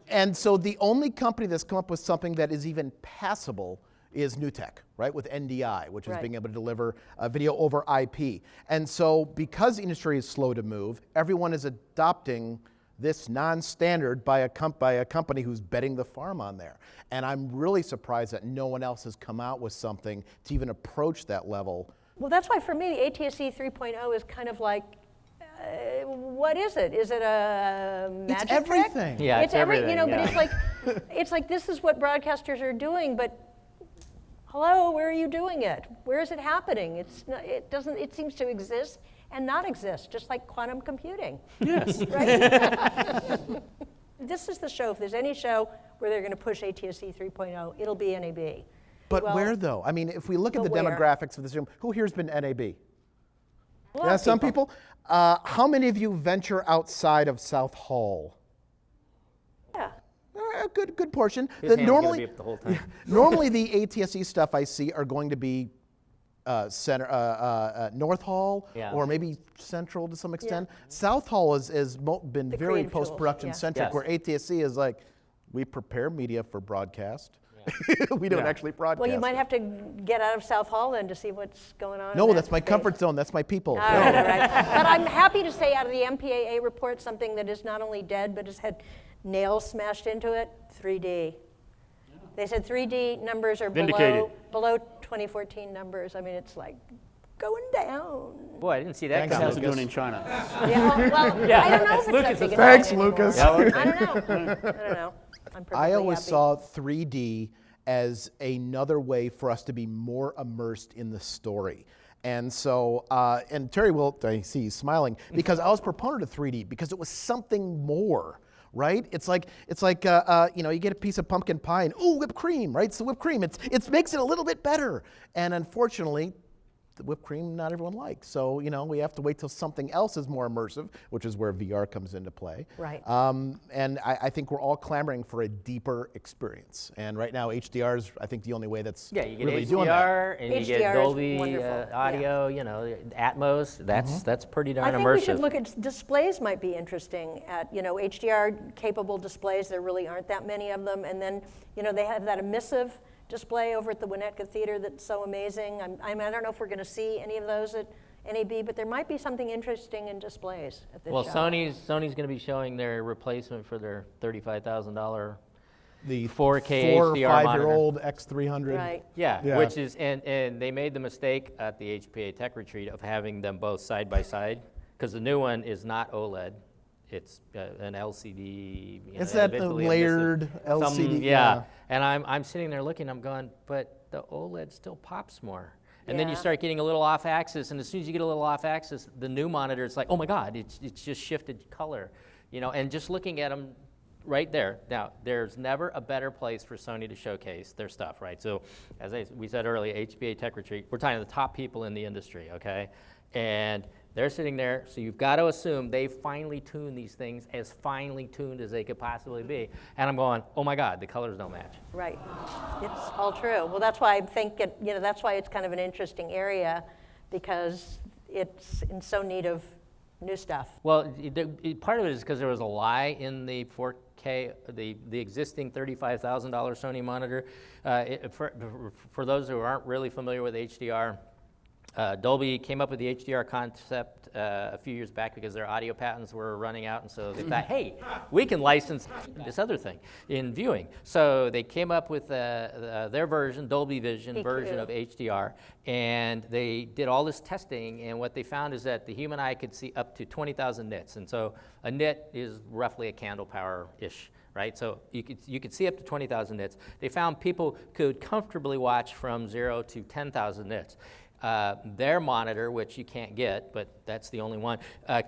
And so the only company that's come up with something that is even passable is NewTek, right, with NDI, which is Right. being able to deliver video over IP. And so because the industry is slow to move, everyone is adopting this non-standard by a company who's betting the farm on there. And I'm really surprised that no one else has come out with something to even approach that level. Well, that's why for me, the ATSC 3.0 is kind of like, what is it? Is it a magic It's everything. trick? Yeah, it's everything, but yeah. it's like this is what broadcasters are doing, but hello, where are you doing it? Where is it happening? It seems to exist and not exist, just like quantum computing. Yes. Right? This is the show. If there's any show where they're going to push ATSC 3.0, it'll be NAB. But Well, where though? I mean, if we look at the but where? demographics of this room, who here's been NAB? A lot Yeah, of some people. How many of you venture outside of South Hall? Yeah. Good portion. His hand's gonna be up the whole time. Normally the ATSC stuff I see are going to be North Hall, Yeah. or maybe Central to some extent. South Hall has been The very creative tools, post-production yeah. centric, Yes. where ATSC is like, we prepare media for broadcast. We don't actually broadcast. Well, you might have to get out of South Hall then to see what's going on. in No, that that's my space. comfort zone. That's my people. All right, all right. But I'm happy to say out of the MPAA report something that is not only dead, but has had nails smashed into it, 3D. They said 3D numbers are below 2014 numbers. I mean, it's like going down. Boy, I didn't see that Thanks, coming. How's it doing in China? Yeah, well, I don't know if it's that big a Thanks, deal anymore. Lucas. I don't know. I don't know. I'm perfectly I always happy. saw 3D as another way for us to be more immersed in the story. And so, and Terry will, I see he's smiling, because I was a proponent of 3D because it was something more, right? It's like you know, you get a piece of pumpkin pie and, ooh, whipped cream, right? It's the whipped cream. It makes it a little bit better. And unfortunately, the whipped cream not everyone likes. So, you know, we have to wait till something else is more immersive, which is where VR comes into play. Right. And I think we're all clamoring for a deeper experience. And right now, HDR is, I think, the only way that's Yeah, you get really doing that. HDR and you HDR get is Dolby wonderful, audio, you know, Atmos. That's pretty darn I think immersive. we should look at displays might be interesting at, you know, HDR capable displays. There really aren't that many of them. And then, you know, they have that emissive display over at the Winnetka Theater that's so amazing. I don't know if we're going to see any of those at NAB, but there might be something interesting in displays at this Well, show. Sony's going to be showing their replacement for their $35,000 The 4K 4 or HDR 5-year-old X300. Right. Yeah, which is, and they made the mistake at the HPA Tech Retreat of having them both side by side, because the new one is not OLED. it's an LCD. It's that layered LCD. Yeah. And I'm sitting there looking, I'm going, but the OLED still pops more. And then you start getting a little off axis, and as soon as you get a little off axis, the new monitor, it's like, oh my God, it's just shifted color, and just looking at them right there. Now, there's never a better place for Sony to showcase their stuff, right? So, as we said earlier, HBA Tech Retreat, we're talking to the top people in the industry, okay? And they're sitting there, so you've got to assume they finely tuned these things as finely tuned as they could possibly be. And I'm going, oh my God, the colors don't match. Right. It's all true. Well, that's why I think that's why it's kind of an interesting area, because it's in so need of new stuff. Well, part of it is because there was a lie in the 4K, the existing $35,000 Sony monitor. For those who aren't really familiar with HDR, Dolby came up with the HDR concept a few years back because their audio patents were running out, and so they thought, hey, we can license this other thing in viewing. So they came up with their version, Dolby Vision version of HDR, and they did all this testing, and what they found is that the human eye could see up to 20,000 nits, and so a nit is roughly a candle power-ish. Right, so you could see up to 20,000 nits. They found people could comfortably watch from 0 to 10,000 nits. Their monitor, which you can't get, but that's the only one,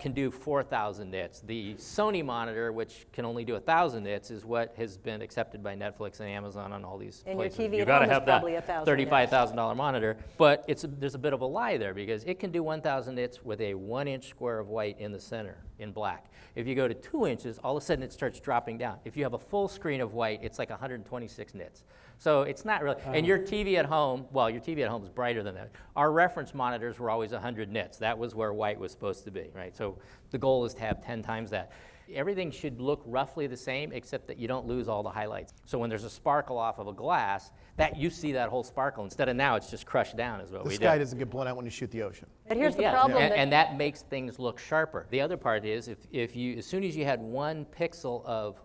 can do 4,000 nits. The Sony monitor, which can only do 1,000 nits, is what has been accepted by Netflix and Amazon on all these and places. Your TV You at gotta home have is that probably 1,000 $35,000 monitor, but there's a bit of a lie there because it can do 1,000 nits with a 1-inch square of white in the center in black. If you go to 2 inches, all of a sudden it starts dropping down. If you have a full screen of white, it's like 126 nits. So it's not really, and your TV at home, well, your TV at home is brighter than that. Our reference monitors were always 100 nits. That was where white was supposed to be, right? So the goal is to have 10 times that. Everything should look roughly the same, except that you don't lose all the highlights. So when there's a sparkle off of a glass, you see that whole sparkle. Instead of now, it's just crushed down is what we do. The sky doesn't get blown out when you shoot the ocean. But here's the problem. And that makes things look sharper. The other part is, if you, as soon as you had 1 pixel of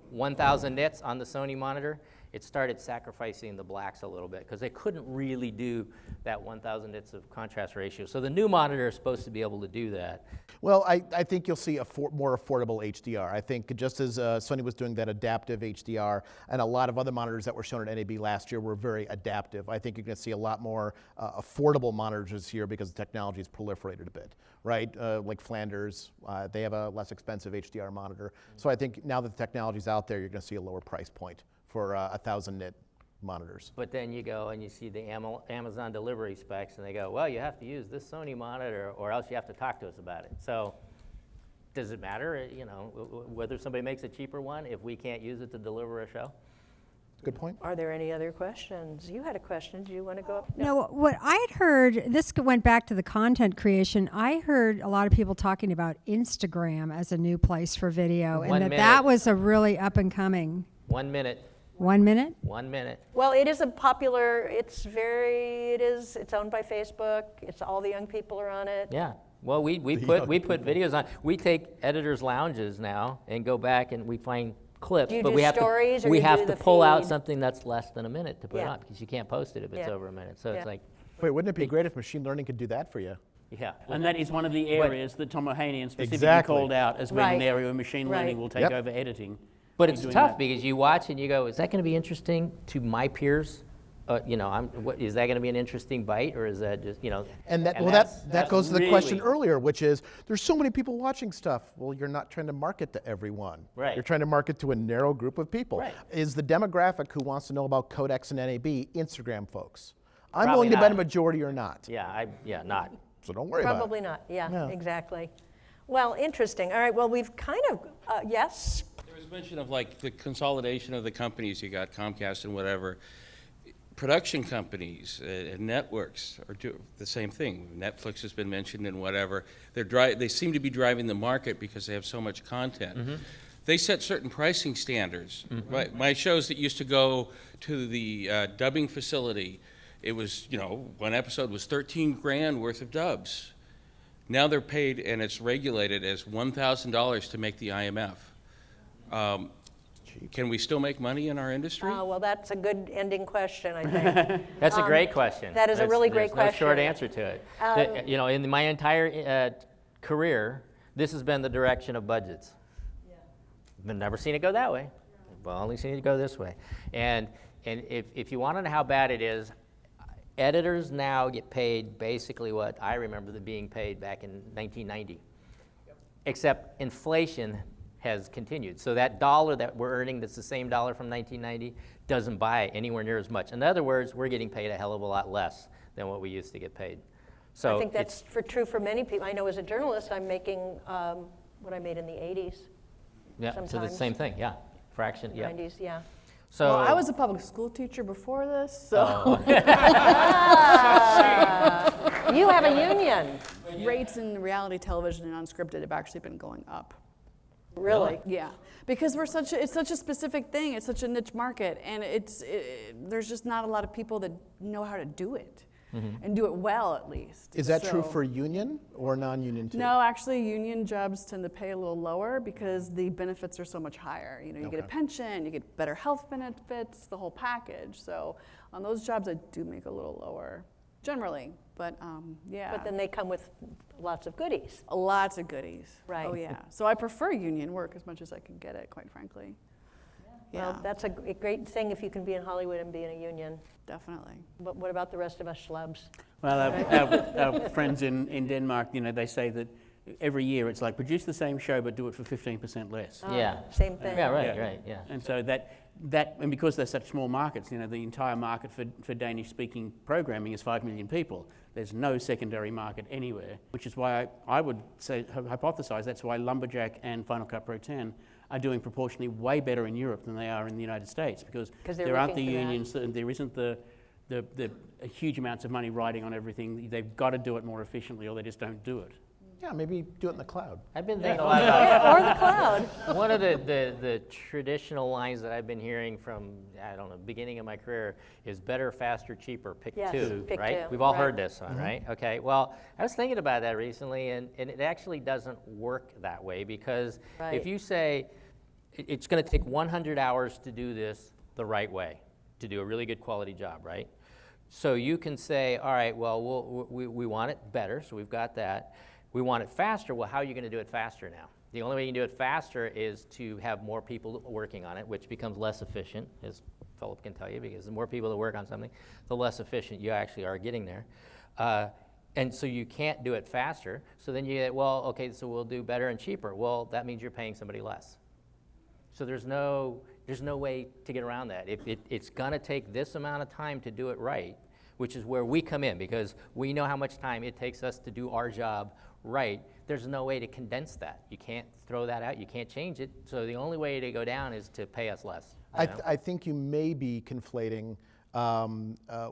1,000 nits on the Sony monitor, it started sacrificing the blacks a little bit because they couldn't really do that 1,000 nits of contrast ratio. So the new monitor is supposed to be able to do that. Well, I think you'll see a more affordable HDR. I think just as Sony was doing that adaptive HDR, and a lot of other monitors that were shown at NAB last year were very adaptive. I think you're going to see a lot more affordable monitors this year because the technology has proliferated a bit, right? Like Flanders, they have a less expensive HDR monitor. So I think now that the technology's out there, you're going to see a lower price point for 1,000 nit monitors. But then you go and you see the Amazon delivery specs, and they go, well, you have to use this Sony monitor, or else you have to talk to us about it. So does it matter, whether somebody makes a cheaper one if we can't use it to deliver a show? Good point. Are there any other questions? You had a question. Do you want to go up? No, what I had heard, this went back to the content creation. I heard a lot of people talking about Instagram as a new place for video, and that was a really up and coming. 1 minute. 1 minute? 1 minute. Well, it is a popular, it's owned by Facebook. It's all the young people are on it. Yeah. Well, we put videos on. We take editors' lounges now and go back and we find clips. Do you but do we have stories to, or we you have do to the pull out feed? something that's less than a minute to put up because you can't post it if it's over a minute. So it's like. Wait, wouldn't it be great if machine learning could do that for you? Yeah. And that is one of the areas that Tom Ohanian specifically called out as being an area where machine learning will take over editing. But it's tough because you watch and you go, is that going to be interesting to my peers? Is that going to be an interesting bite, or is that just, And that goes to the question earlier, which is, there's so many people watching stuff. Well, you're not trying to market to everyone. Right. You're trying to market to a narrow group of people. Right. Is the demographic who wants to know about codecs and NAB Instagram folks? I'm Probably willing to not. bet a majority or not. Not. So don't worry about it. Probably not. Yeah, exactly. Well, interesting. All right. Well, we've kind of, yes. There was mention of like the consolidation of the companies. You got Comcast and whatever. Production companies and networks are doing the same thing. Netflix has been mentioned and whatever. They seem to be driving the market because they have so much content. Mm-hmm. They set certain pricing standards. Mm-hmm. My shows that used to go to the dubbing facility, it was, one episode was 13 grand worth of dubs. Now they're paid, and it's regulated as $1,000 to make the IMF. Can we still make money in our industry? Well, that's a good ending question, I think. That's a great question. That is a really great question. There's no short answer to it. In my entire career, This has been the direction of budgets. I've never seen it go that way. I've only seen it go this way. And if you want to know how bad it is, editors now get paid basically what I remember them being paid back in 1990. Except inflation has continued. So that dollar that we're earning that's the same dollar from 1990 doesn't buy anywhere near as much. In other words, we're getting paid a hell of a lot less than what we used to get paid. So I think that's true for many people. I know as a journalist, I'm making what I made in the 80s. Yeah, so the sometimes. same thing, yeah. Fraction, yeah. 90s, yeah. So Well, I was a public school teacher before this, so You have a union. rates in reality television and unscripted have actually been going up. Really? Yeah, because it's such a specific thing. It's such a niche market, and there's just not a lot of people that know how to do it, and do it well at least. Is that true So- for union or non-union too? No, actually, union jobs tend to pay a little lower because the benefits are so much higher. You know, you get a pension, you get better health benefits, the whole package. So on those jobs, I do make a little lower, generally. But yeah. But then they come with lots of goodies. Lots of goodies. Right. Oh yeah. So I prefer union work as much as I can get it, quite frankly. Yeah. Well, that's a great thing if you can be in Hollywood and be in a union. Definitely. But what about the rest of us schlubs? Well, our friends in Denmark, you know, they say that every year it's like produce the same show but do it for 15% less. yeah. Same thing. Yeah, right, yeah. And so and because they're such small markets, you know, the entire market for Danish-speaking programming is 5 million people. There's no secondary market anywhere, which is why I would say, hypothesize, that's why Lumberjack and Final Cut Pro 10 are doing proportionally way better in Europe than they are in the United States, because there aren't the unions, and there isn't the huge amounts of money riding on everything. They've got to do it more efficiently, or they just don't do it. Yeah, maybe do it in the cloud. I've been thinking a lot about Or the cloud. one of the traditional lines that I've been hearing from, I don't know, beginning of my career is better, faster, cheaper, pick Yes, two, pick right? two, We've all right. heard this one, right? Okay, well, I was thinking about that recently, and it actually doesn't work that way, because Right. if you say it's going to take 100 hours to do this the right way, to do a really good quality job, right? So you can say, all right, well, we want it better, so we've got that. We want it faster. Well, how are you going to do it faster now? The only way you can do it faster is to have more people working on it, which becomes less efficient, as Philip can tell you, because the more people that work on something, the less efficient you actually are getting there. And so you can't do it faster. So then you get, well, okay, so we'll do better and cheaper. Well, that means you're paying somebody less. So there's no way to get around that. If it's going to take this amount of time to do it right, which is where we come in, because we know how much time it takes us to do our job right, there's no way to condense that. You can't throw that out. You can't change it. So the only way to go down is to pay us less. I think you may be conflating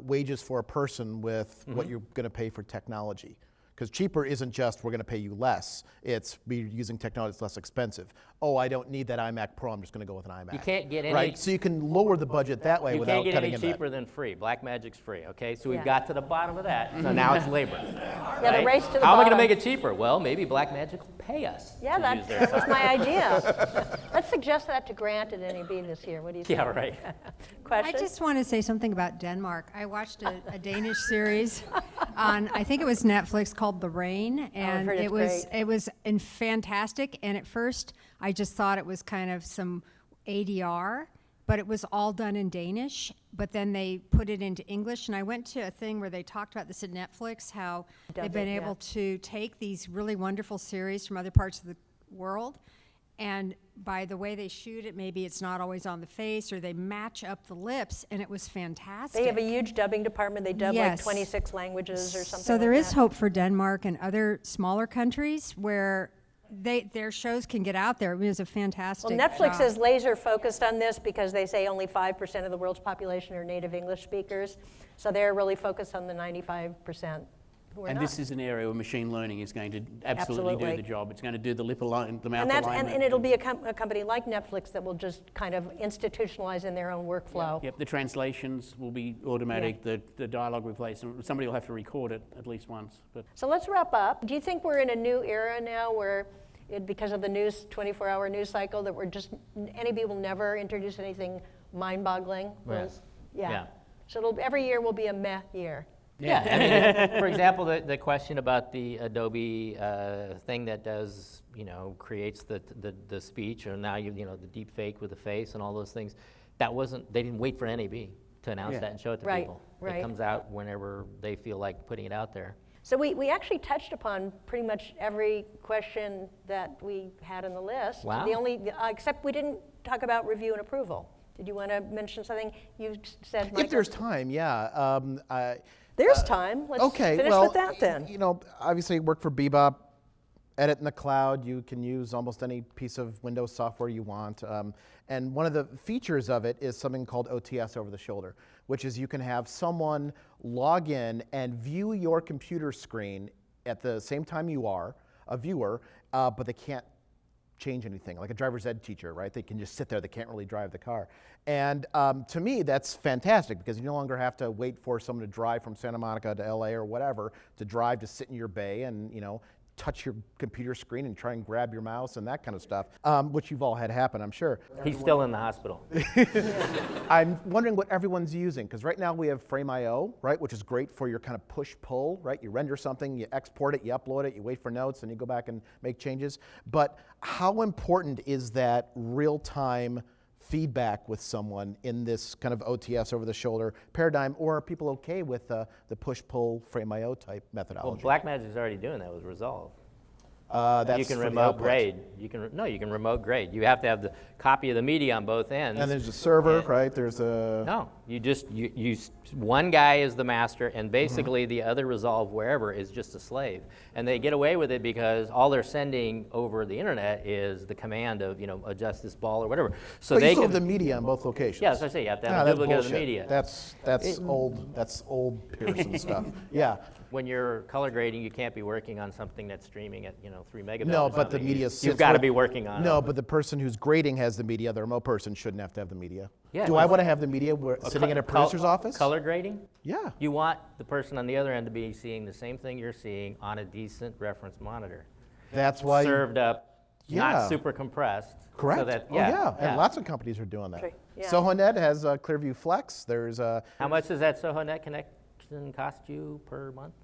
wages for a person with what you're going to pay for technology. Because cheaper isn't just we're going to pay you less, it's we're using technology that's less expensive. Oh, I don't need that iMac Pro, I'm just going to go with an iMac. You can't get any... Right, so you can lower the budget that way without You cutting can't get any cheaper than free. Blackmagic's free, okay? So we've got to the bottom of that, so now it's labor. Yeah, the race to the How am I going bottom. to make it cheaper? Well, maybe Blackmagic will pay us Yeah, to use their that was software. my idea. Let's suggest that to Grant at NAB this year. What do you think? Yeah, right. Question? I just want to say something about Denmark. I watched a Danish series on, I think it was Netflix, called The Rain, and heard it's it was fantastic. And at first, I just thought it was kind of some ADR, but it was all done in Danish. But then they put it into English, and I went to a thing where they talked about this at Netflix, how they've been able to take these really wonderful series from other parts of the world, and by the way they shoot it, maybe it's not always on the face, or they match up the lips, and it was fantastic. They have a huge dubbing department. They dub like Yes. 26 languages or something So there like is that. hope for Denmark and other smaller countries where their shows can get out there. It was a fantastic Well, Netflix job. is laser focused on this because they say only 5% of the world's population are native English speakers. So they're really focused on the 95% who are And not. this is an area where machine learning is going to absolutely Absolutely. do the job. It's going to do the lip alignment, the mouth And alignment. it'll be a company like Netflix that will just kind of institutionalize in their own workflow. Yep, the translations will be automatic, the dialogue replacement. Somebody will have to record it at least once. But So let's wrap up. Do you think we're in a new era now where, because of the news, 24-hour news cycle, that we're just, NAB will never introduce anything mind-boggling? Yes. Yeah. Yeah. So every year will be a meh year. Yeah, I mean, for example, the question about the Adobe thing that does, creates the speech, or now the deep fake with the face and all those things, they didn't wait for NAB to announce that and show it to people. Right. It comes out whenever they feel like putting it out there. So we actually touched upon pretty much every question that we had on the list. Wow. Except we didn't talk about review and approval. Did you want to mention something? You said, Michael. If there's time, yeah. There's time. Let's finish with that then. Obviously work for Bebop, edit in the cloud. You can use almost any piece of Windows software you want. And one of the features of it is something called OTS, over the shoulder, which is you can have someone log in and view your computer screen at the same time you are a viewer, but they can't change anything, like a driver's ed teacher, right? They can just sit there, they can't really drive the car. And to me, that's fantastic, because you no longer have to wait for someone to drive from Santa Monica to LA or whatever, to drive to sit in your bay and, touch your computer screen and try and grab your mouse and that kind of stuff, which you've all had happen, I'm sure. He's still in the hospital. I'm wondering what everyone's using, because right now we have Frame.io, right, which is great for your kind of push-pull, right? You render something, you export it, you upload it, you wait for notes, and you go back and make changes. But how important is that real-time feedback with someone in this kind of OTS, over-the-shoulder paradigm, or are people okay with the push-pull Frame.io type methodology? Well, Blackmagic's already doing that with Resolve. That's you can for the remote output. grade. You can remote grade. You have to have the copy of the media on both ends. And there's a server, right? There's a... No, you one guy is the master, and basically the other Resolve wherever is just a slave. And they get away with it because all they're sending over the internet is the command of, adjust this ball or whatever. So but they you still can, have the media on both locations. Yeah, as I say, you have to have a duplicate of the media. That's old Pearson stuff. Yeah. When you're color grading, you can't be working on something that's streaming at 3 megabits. No, or but the something. media You've got to be working on it. No, but the person who's grading has the media. The remote person shouldn't have to have the media. Yeah, Do I want to have the media sitting in a producer's office? Color grading? Yeah. You want the person on the other end to be seeing the same thing you're seeing on a decent reference monitor. That's why served up, Yeah. not super compressed. Correct. So that, And lots of companies are doing that. Okay, yeah. SohoNet has Clearview Flex. There's How much does that SohoNet connection cost you per month?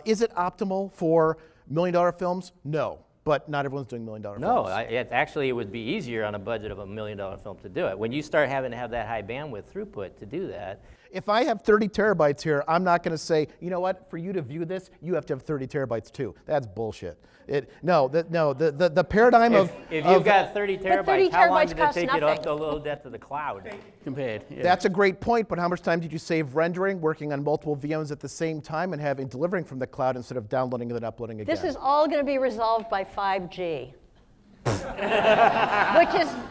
Is it optimal for $1 million films? No, but not everyone's doing $1 million films. No, it would be easier on a budget of $1 million film to do it. When you start having to have that high bandwidth throughput to do that. If I have 30 terabytes here, I'm not going to say, you know what, for you to view this, you have to have 30 terabytes too. That's bullshit. The paradigm If you've got 30 terabytes, 30 how long terabytes did it costs take you to nothing. upload that to the cloud? Compared. Yeah. That's a great point, but how much time did you save rendering, working on multiple VMs at the same time, and delivering from the cloud instead of downloading and then uploading again? This is all going to be resolved by 5G.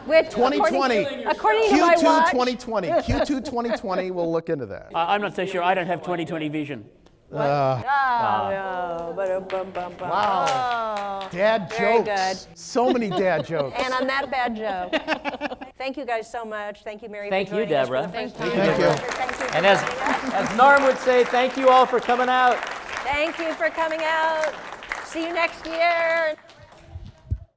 which 2020. According to my Q2 watch. 2020. Q2 2020, we'll look into that. I'm not so sure. I don't have 2020 vision. Wow. Dad Very jokes. good. So many dad jokes. And on that bad joke, thank you guys so much. Thank you, Mary, Thank for you, joining us Debra. for the first time. Thank you. Thank you for And joining us. as Norm would say, thank you all for coming out. Thank you for coming out. See you next year.